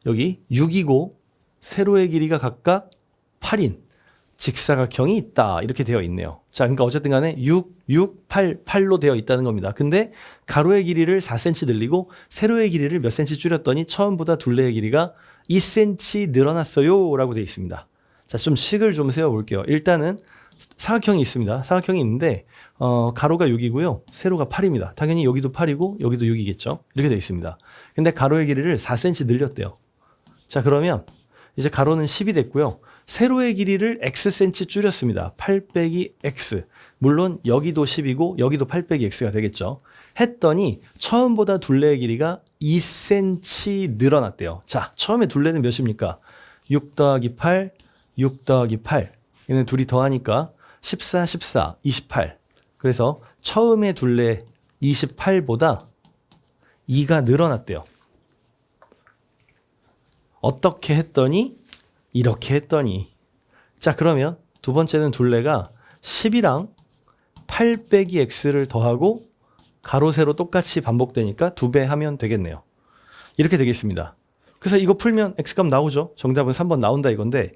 여기 6이고 세로의 길이가 각각 8인 직사각형이 있다. 이렇게 되어 있네요. 자, 그러니까 어쨌든 간에 6, 6, 8, 8로 되어 있다는 겁니다. 근데 가로의 길이를 4cm 늘리고 세로의 길이를 몇 cm 줄였더니 처음보다 둘레의 길이가 2cm 늘어났어요. 라고 되어 있습니다. 자, 좀 식을 좀 세워볼게요. 일단은 사각형이 있습니다. 사각형이 있는데 가로가 6이고요. 세로가 8입니다. 당연히 여기도 8이고 여기도 6이겠죠. 이렇게 되어 있습니다. 근데 가로의 길이를 4cm 늘렸대요. 자, 그러면 이제 가로는 10이 됐고요. 세로의 길이를 xcm 줄였습니다. 8 빼기 x. 물론 여기도 10이고 여기도 8 빼기 x가 되겠죠. 했더니 처음보다 둘레의 길이가 2cm 늘어났대요. 자, 처음에 둘레는 몇입니까? 6 더하기 8, 6 더하기 8. 얘는 둘이 더하니까 14, 14, 28. 그래서 처음에 둘레 28보다 2가 늘어났대요. 어떻게 했더니? 이렇게 했더니. 자, 그러면 두 번째는 둘레가 10이랑 8 빼기 x를 더하고 가로 세로 똑같이 반복되니까 2배 하면 되겠네요. 이렇게 되겠습니다. 그래서 이거 풀면 x값 나오죠. 정답은 3번 나온다 이건데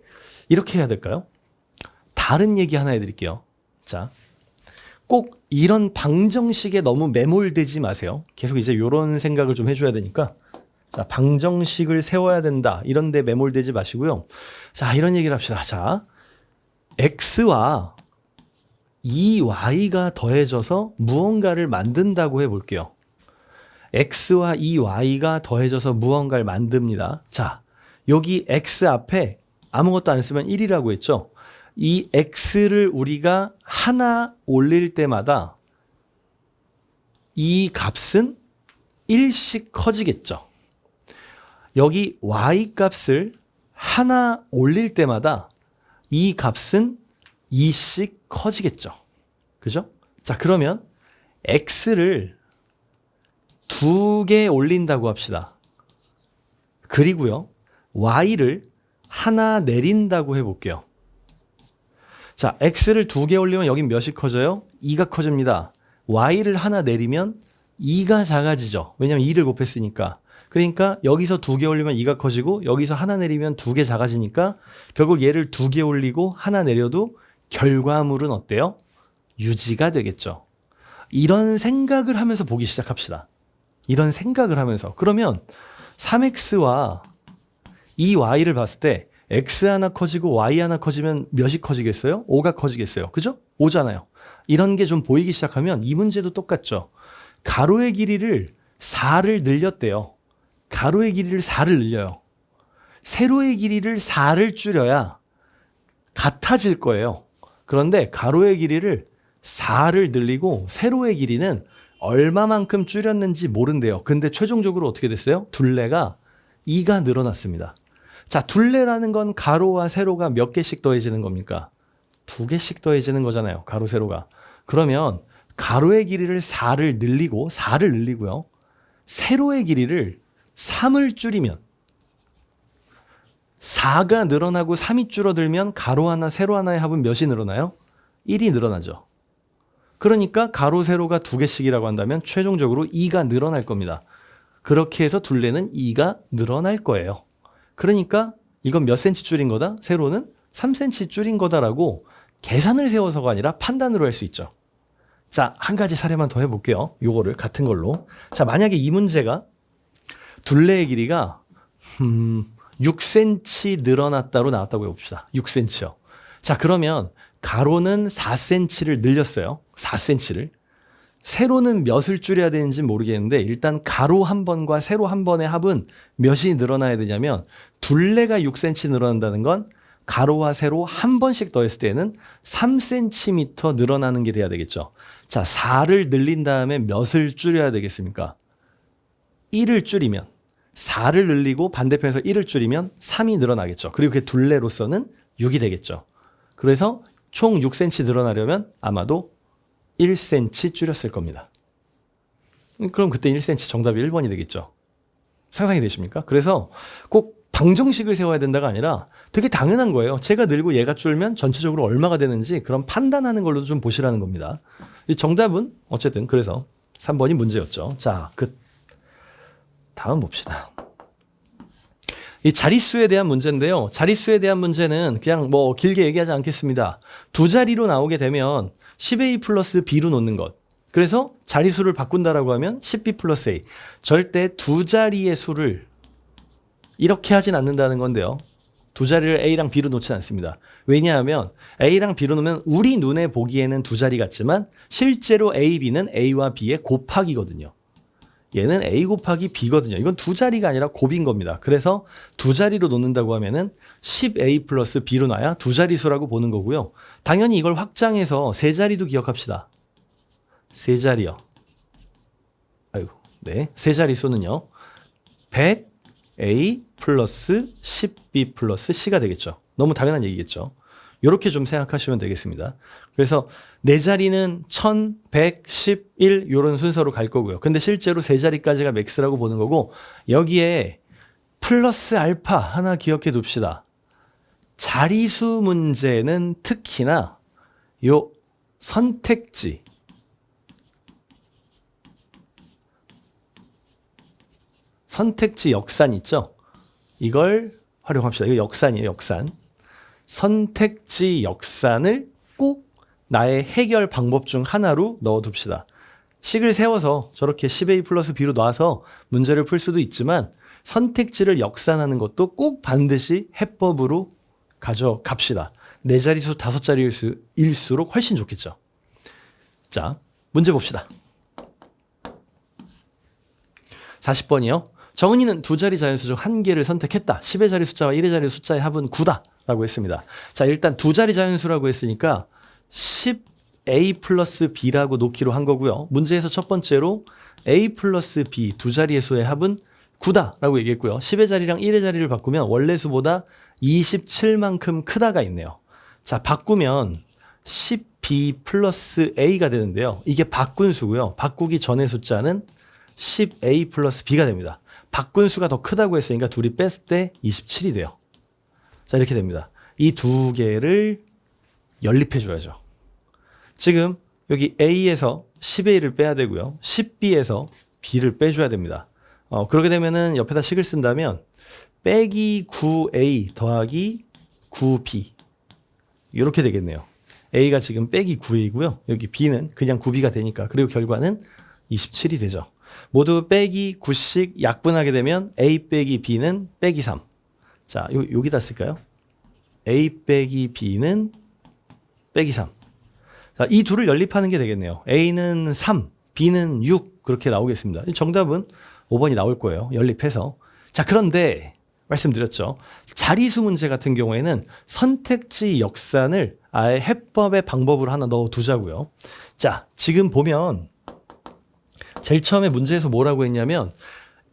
이렇게 해야 될까요? 다른 얘기 하나 해드릴게요. 자, 꼭 이런 방정식에 너무 매몰되지 마세요. 계속 이제 이런 생각을 좀 해줘야 되니까. 자, 방정식을 세워야 된다. 이런 데 매몰되지 마시고요. 자, 이런 얘기를 합시다. 자, x와 2y가 더해져서 무언가를 만든다고 해볼게요. x와 2y가 더해져서 무언가를 만듭니다. 자, 여기 x 앞에 아무것도 안 쓰면 1이라고 했죠. 이 x를 우리가 하나 올릴 때마다 이 값은 1씩 커지겠죠. 여기 y 값을 하나 올릴 때마다 이 값은 2씩 커지겠죠. 그죠? 자, 그러면 x를 2개 올린다고 합시다. 그리고요, y를 하나 내린다고 해볼게요. 자, x를 2개 올리면 여긴 몇이 커져요? 2가 커집니다. y를 하나 내리면 2가 작아지죠. 왜냐면 2를 곱했으니까. 그러니까 여기서 2개 올리면 2가 커지고 여기서 하나 내리면 2개 작아지니까 결국 얘를 2개 올리고 하나 내려도 결과물은 어때요? 유지가 되겠죠. 이런 생각을 하면서 보기 시작합시다. 이런 생각을 하면서. 그러면 3x와 이 y를 봤을 때 x 하나 커지고 y 하나 커지면 몇이 커지겠어요? 5가 커지겠어요. 그죠? 5잖아요. 이런 게 좀 보이기 시작하면 이 문제도 똑같죠. 가로의 길이를 4를 늘렸대요. 가로의 길이를 4를 늘려요. 세로의 길이를 4를 줄여야 같아질 거예요. 그런데 가로의 길이를 4를 늘리고 세로의 길이는 얼마만큼 줄였는지 모른대요. 근데 최종적으로 어떻게 됐어요? 둘레가 2가 늘어났습니다. 자, 둘레라는 건 가로와 세로가 몇 개씩 더해지는 겁니까? 2개씩 더해지는 거잖아요. 가로, 세로가. 그러면 가로의 길이를 4를 늘리고요. 세로의 길이를 3을 줄이면 4가 늘어나고 3이 줄어들면 가로 하나, 세로 하나의 합은 몇이 늘어나요? 1이 늘어나죠. 그러니까 가로, 세로가 2개씩이라고 한다면 최종적으로 2가 늘어날 겁니다. 그렇게 해서 둘레는 2가 늘어날 거예요. 그러니까 이건 몇 cm 줄인 거다? 세로는 3cm 줄인 거다라고 계산을 세워서가 아니라 판단으로 할 수 있죠. 자, 한 가지 사례만 더 해볼게요. 요거를 같은 걸로. 자, 만약에 이 문제가 둘레의 길이가 6cm 늘어났다로 나왔다고 해봅시다. 6cm요. 자, 그러면 가로는 4cm를 늘렸어요. 4cm를. 세로는 몇을 줄여야 되는지 모르겠는데 일단 가로 한 번과 세로 한 번의 합은 몇이 늘어나야 되냐면 둘레가 6cm 늘어난다는 건 가로와 세로 한 번씩 더했을 때는 3cm 늘어나는 게 돼야 되겠죠. 자, 4를 늘린 다음에 몇을 줄여야 되겠습니까? 1을 줄이면 4를 늘리고 반대편에서 1을 줄이면 3이 늘어나겠죠. 그리고 그 둘레로서는 6이 되겠죠. 그래서 총 6cm 늘어나려면 아마도 1cm 줄였을 겁니다. 그럼 그때 1cm 정답이 1번이 되겠죠. 상상이 되십니까? 그래서 꼭 방정식을 세워야 된다가 아니라 되게 당연한 거예요. 제가 늘고 얘가 줄면 전체적으로 얼마가 되는지 그런 판단하는 걸로도 좀 보시라는 겁니다. 이 정답은 어쨌든 그래서 3번이 문제였죠. 자, 다음 봅시다. 이 자릿수에 대한 문제인데요. 자릿수에 대한 문제는 그냥 뭐 길게 얘기하지 않겠습니다. 두 자리로 나오게 되면 10a 플러스 b로 놓는 것. 그래서 자릿수를 바꾼다라고 하면 10b 플러스 a. 절대 두 자리의 수를 이렇게 하진 않는다는 건데요. 두 자리를 a랑 b로 놓지 않습니다. 왜냐하면 a랑 b로 놓으면 우리 눈에 보기에는 두 자리 같지만 실제로 a, b는 a와 b의 곱하기거든요. 얘는 a 곱하기 b거든요. 이건 두 자리가 아니라 곱인 겁니다. 그래서 두 자리로 놓는다고 하면은 10a 플러스 b로 놔야 두 자리수라고 보는 거고요. 당연히 이걸 확장해서 세 자리도 기억합시다. 세 자리요. 아이고, 네. 세 자리수는요. 100a 플러스 10b 플러스 c가 되겠죠. 너무 당연한 얘기겠죠. 이렇게 좀 생각하시면 되겠습니다. 그래서 네 자리는 1111 이런 순서로 갈 거고요. 근데 실제로 세 자리까지가 맥스라고 보는 거고 여기에 플러스 알파 하나 기억해 둡시다. 자리수 문제는 특히나 요 선택지 역산 있죠? 이걸 활용합시다. 이거 역산이에요, 역산. 선택지 역산을 꼭 나의 해결 방법 중 하나로 넣어둡시다. 식을 세워서 저렇게 10a 플러스 b로 놔서 문제를 풀 수도 있지만 선택지를 역산하는 것도 꼭 반드시 해법으로 가져갑시다. 네 자리수, 다섯 자리일수록 훨씬 좋겠죠. 자, 문제 봅시다. 40번이요. 정은이는 두 자리 자연수 중 한 개를 선택했다. 10의 자리 숫자와 1의 자리 숫자의 합은 9다. 라고 했습니다. 자, 일단 두 자리 자연수라고 했으니까 10a 플러스 b라고 놓기로 한 거고요. 문제에서 첫 번째로 a 플러스 b 두 자리의 수의 합은 9다 라고 얘기했고요. 10의 자리랑 1의 자리를 바꾸면 원래 수보다 27만큼 크다가 있네요. 자, 바꾸면 10b 플러스 a가 되는데요. 이게 바꾼 수고요. 바꾸기 전의 숫자는 10a 플러스 b가 됩니다. 바꾼 수가 더 크다고 했으니까 둘이 뺐을 때 27이 돼요. 자, 이렇게 됩니다. 이 두 개를 연립해 줘야죠. 지금 여기 A에서 10A를 빼야 되고요. 10B에서 B를 빼줘야 됩니다. 그렇게 되면은 옆에다 식을 쓴다면 빼기 9A 더하기 9B 이렇게 되겠네요. A가 지금 빼기 9A고요. 여기 B는 그냥 9B가 되니까. 그리고 결과는 27이 되죠. 모두 빼기 9씩 약분하게 되면 A 빼기 B는 빼기 3. 자, 여기다 쓸까요? A 빼기 B는 빼기 3. 자, 이 둘을 연립하는 게 되겠네요. A는 3, B는 6 그렇게 나오겠습니다. 정답은 5번이 나올 거예요. 연립해서. 자, 그런데 말씀드렸죠. 자리수 문제 같은 경우에는 선택지 역산을 아예 해법의 방법으로 하나 넣어두자고요. 자, 지금 보면 제일 처음에 문제에서 뭐라고 했냐면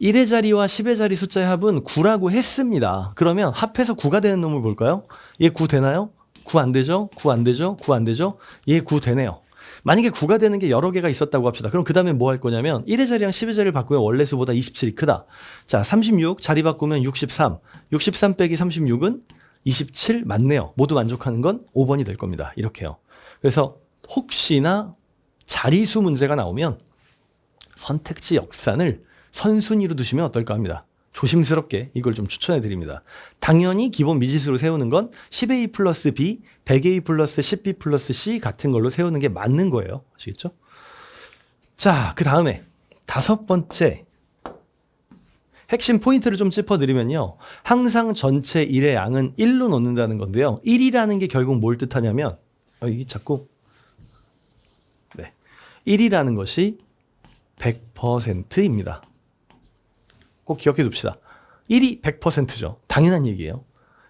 1의 자리와 10의 자리 숫자의 합은 9라고 했습니다. 그러면 합해서 9가 되는 놈을 볼까요? 얘 9 되나요? 9 안 되죠? 9 안 되죠? 9 안 되죠? 얘 9 되네요. 만약에 9가 되는 게 여러 개가 있었다고 합시다. 그럼 그 다음에 뭐 할 거냐면 1의 자리랑 10의 자리를 바꾸면 원래 수보다 27이 크다. 자, 36 자리 바꾸면 63. 63 빼기 36은 27 맞네요. 모두 만족하는 건 5번이 될 겁니다. 이렇게요. 그래서 혹시나 자리수 문제가 나오면 선택지 역산을 선순위로 두시면 어떨까 합니다. 조심스럽게 이걸 좀 추천해 드립니다. 당연히 기본 미지수로 세우는 건 10a 플러스 b, 100a 플러스 10b 플러스 c 같은 걸로 세우는 게 맞는 거예요. 아시겠죠? 자, 그 다음에 5번째 핵심 포인트를 좀 짚어드리면요. 항상 전체 1의 양은 1로 놓는다는 건데요. 1이라는 게 결국 뭘 뜻하냐면 이게 자꾸 1이라는 것이 100%입니다. 꼭 기억해 둡시다. 1이 100%죠. 당연한 얘기예요.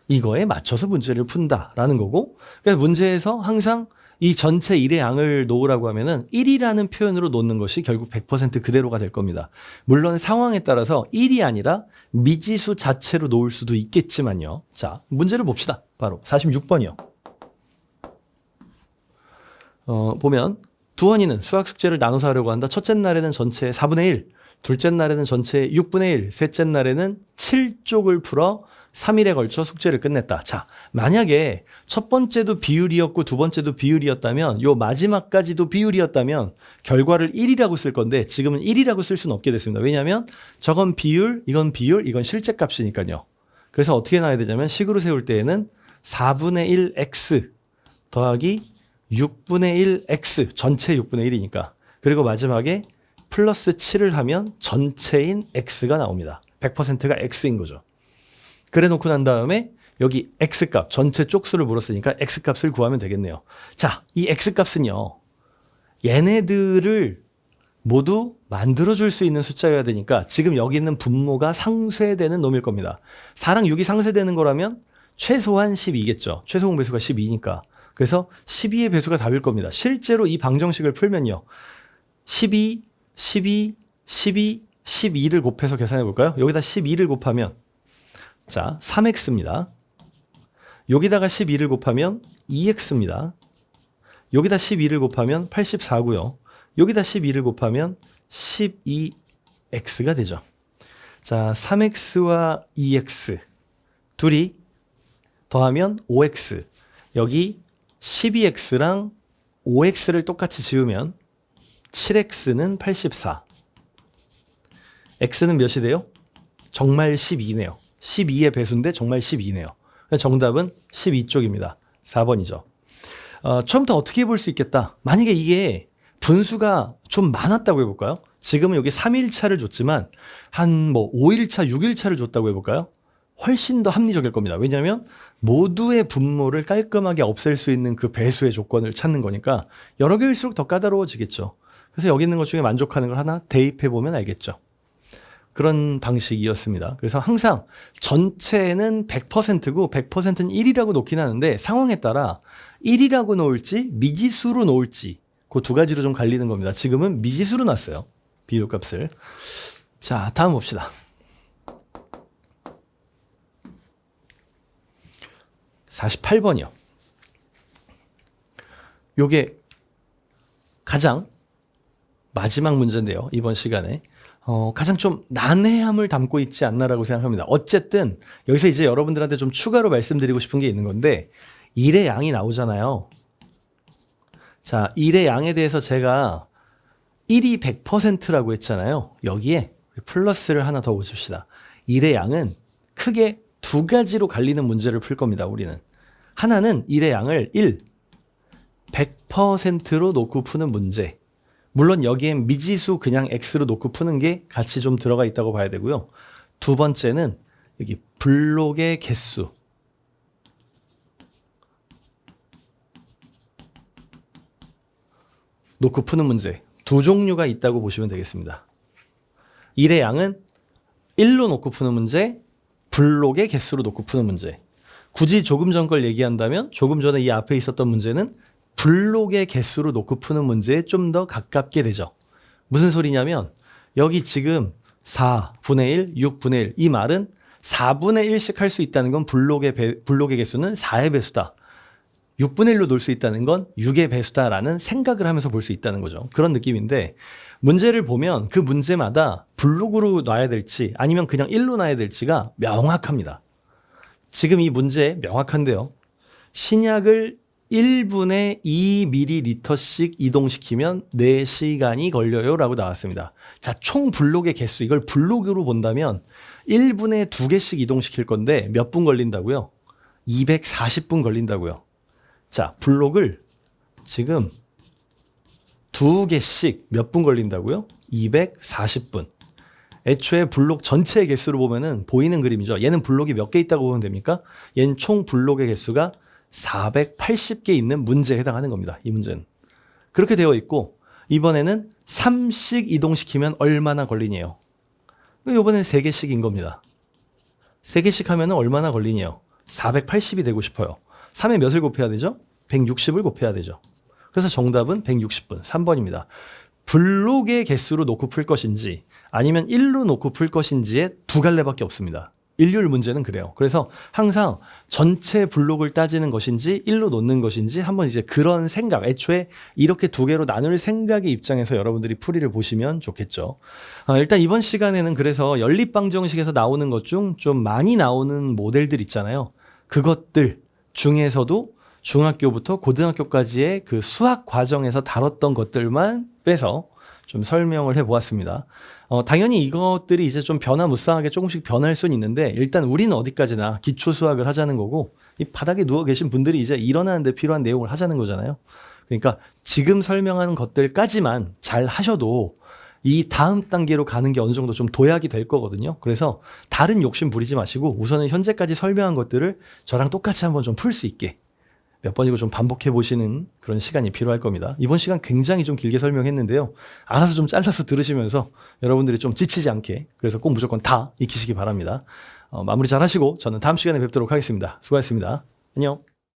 이거에 맞춰서 문제를 푼다라는 거고, 그래서 문제에서 항상 이 전체 1의 양을 놓으라고 하면은 1이라는 표현으로 놓는 것이 결국 100% 그대로가 될 겁니다. 물론 상황에 따라서 1이 아니라 미지수 자체로 놓을 수도 있겠지만요. 자, 문제를 봅시다. 바로 46번이요. 보면 두원이는 수학 숙제를 나눠서 하려고 한다. 첫째 날에는 전체의 4분의 1, 둘째 날에는 전체의 6분의 1, 셋째 날에는 7쪽을 풀어 3일에 걸쳐 숙제를 끝냈다. 자, 만약에 첫 번째도 비율이었고 두 번째도 비율이었다면 요 마지막까지도 비율이었다면 결과를 1이라고 쓸 건데 지금은 1이라고 쓸 수는 없게 됐습니다. 왜냐하면 저건 비율, 이건 실제 값이니까요. 그래서 어떻게 나와야 되냐면 식으로 세울 때에는 4분의 1x 더하기 6분의 1x, 전체 6분의 1이니까. 그리고 마지막에 플러스 7을 하면 전체인 x가 나옵니다. 100%가 x인 거죠. 그래 놓고 난 다음에 여기 x값, 전체 쪽수를 물었으니까 x값을 구하면 되겠네요. 자, 이 x값은요. 얘네들을 모두 만들어줄 수 있는 숫자여야 되니까 지금 여기 있는 분모가 상쇄되는 놈일 겁니다. 4랑 6이 상쇄되는 거라면 최소한 12겠죠. 최소 공배수가 12니까. 그래서 12의 배수가 답일 겁니다. 실제로 이 방정식을 풀면요. 12, 12, 12, 12를 곱해서 계산해 볼까요? 여기다 12를 곱하면 자, 3x입니다. 여기다가 12를 곱하면 2x입니다. 여기다 12를 곱하면 84고요. 여기다 12를 곱하면 12x가 되죠. 자, 3x와 2x 둘이 더하면 5x. 여기 12x랑 5x를 똑같이 지우면 7x는 84. x는 몇이 돼요? 정말 12네요. 12의 배수인데 정말 12네요. 정답은 12쪽입니다. 4번이죠. 처음부터 어떻게 볼 수 있겠다. 만약에 이게 분수가 좀 많았다고 해볼까요? 지금은 여기 3일차를 줬지만 한 5일차, 6일차를 줬다고 해볼까요? 훨씬 더 합리적일 겁니다. 왜냐하면 모두의 분모를 깔끔하게 없앨 수 있는 그 배수의 조건을 찾는 거니까 여러 개일수록 더 까다로워지겠죠. 그래서 여기 있는 것 중에 만족하는 걸 하나 대입해보면 알겠죠. 그런 방식이었습니다. 그래서 항상 전체는 100%고 100%는 1이라고 놓긴 하는데 상황에 따라 1이라고 놓을지 미지수로 놓을지 그 두 가지로 좀 갈리는 겁니다. 지금은 미지수로 놨어요. 비율값을. 자, 다음 봅시다. 48번이요. 요게 가장 마지막 문제인데요. 이번 시간에. 가장 좀 난해함을 담고 있지 않나라고 생각합니다. 어쨌든 여기서 이제 여러분들한테 좀 추가로 말씀드리고 싶은 게 있는 건데 1의 양이 나오잖아요. 자, 1의 양에 대해서 제가 1이 100%라고 했잖아요. 여기에 플러스를 하나 더 붙입시다. 1의 양은 크게 두 가지로 갈리는 문제를 풀 겁니다. 우리는. 하나는 1의 양을 100%로 놓고 푸는 문제. 물론 여기엔 미지수 그냥 x로 놓고 푸는 게 같이 좀 들어가 있다고 봐야 되고요. 두 번째는 여기 블록의 개수. 놓고 푸는 문제. 두 종류가 있다고 보시면 되겠습니다. 1의 양은 1로 놓고 푸는 문제, 블록의 개수로 놓고 푸는 문제. 굳이 조금 전 걸 얘기한다면 조금 전에 이 앞에 있었던 문제는 블록의 개수로 놓고 푸는 문제에 좀 더 가깝게 되죠. 무슨 소리냐면 여기 지금 4분의 1, 6분의 1. 이 말은 4분의 1씩 할 수 있다는 건 블록의 개수는 4의 배수다. 6분의 1로 놓을 수 있다는 건 6의 배수다라는 생각을 하면서 볼 수 있다는 거죠. 그런 느낌인데 문제를 보면 그 문제마다 블록으로 놔야 될지 아니면 그냥 1로 놔야 될지가 명확합니다. 지금 이 문제 명확한데요. 신약을 1분의 2ml씩 이동시키면 4시간이 걸려요 라고 나왔습니다. 자, 총 블록의 개수 이걸 블록으로 본다면 1분에 2개씩 이동시킬 건데 몇 분 걸린다고요? 240분 걸린다고요. 자, 블록을 지금 2개씩 몇 분 걸린다고요? 240분. 애초에 블록 전체의 개수로 보면은 보이는 그림이죠. 얘는 블록이 몇 개 있다고 보면 됩니까? 얘는 총 블록의 개수가 480개 있는 문제에 해당하는 겁니다. 이 문제는. 그렇게 되어 있고 이번에는 3씩 이동시키면 얼마나 걸리냐요. 이번에는 3개씩인 겁니다. 3개씩 하면 얼마나 걸리냐요. 480이 되고 싶어요. 3에 몇을 곱해야 되죠? 160을 곱해야 되죠. 그래서 정답은 160분, 3번입니다. 블록의 개수로 놓고 풀 것인지 아니면 1로 놓고 풀 것인지의 두 갈래밖에 없습니다. 일률 문제는 그래요. 그래서 항상 전체 블록을 따지는 것인지 1로 놓는 것인지 한번 이제 그런 생각, 애초에 이렇게 두 개로 나눌 생각의 입장에서 여러분들이 풀이를 보시면 좋겠죠. 일단 이번 시간에는 그래서 연립방정식에서 나오는 것 중 좀 많이 나오는 모델들 있잖아요. 그것들 중에서도 중학교부터 고등학교까지의 그 수학 과정에서 다뤘던 것들만 빼서 좀 설명을 해보았습니다. 당연히 이것들이 이제 좀 변화무쌍하게 조금씩 변할 수는 있는데 일단 우리는 어디까지나 기초 수학을 하자는 거고 이 바닥에 누워 계신 분들이 이제 일어나는데 필요한 내용을 하자는 거잖아요. 그러니까 지금 설명하는 것들까지만 잘 하셔도 이 다음 단계로 가는 게 어느 정도 좀 도약이 될 거거든요. 그래서 다른 욕심 부리지 마시고 우선은 현재까지 설명한 것들을 저랑 똑같이 한번 좀 풀 수 있게 몇 번이고 좀 반복해 보시는 그런 시간이 필요할 겁니다. 이번 시간 굉장히 좀 길게 설명했는데요. 알아서 좀 잘라서 들으시면서 여러분들이 좀 지치지 않게 그래서 꼭 무조건 다 익히시기 바랍니다. 마무리 잘 하시고 저는 다음 시간에 뵙도록 하겠습니다. 수고하셨습니다. 안녕.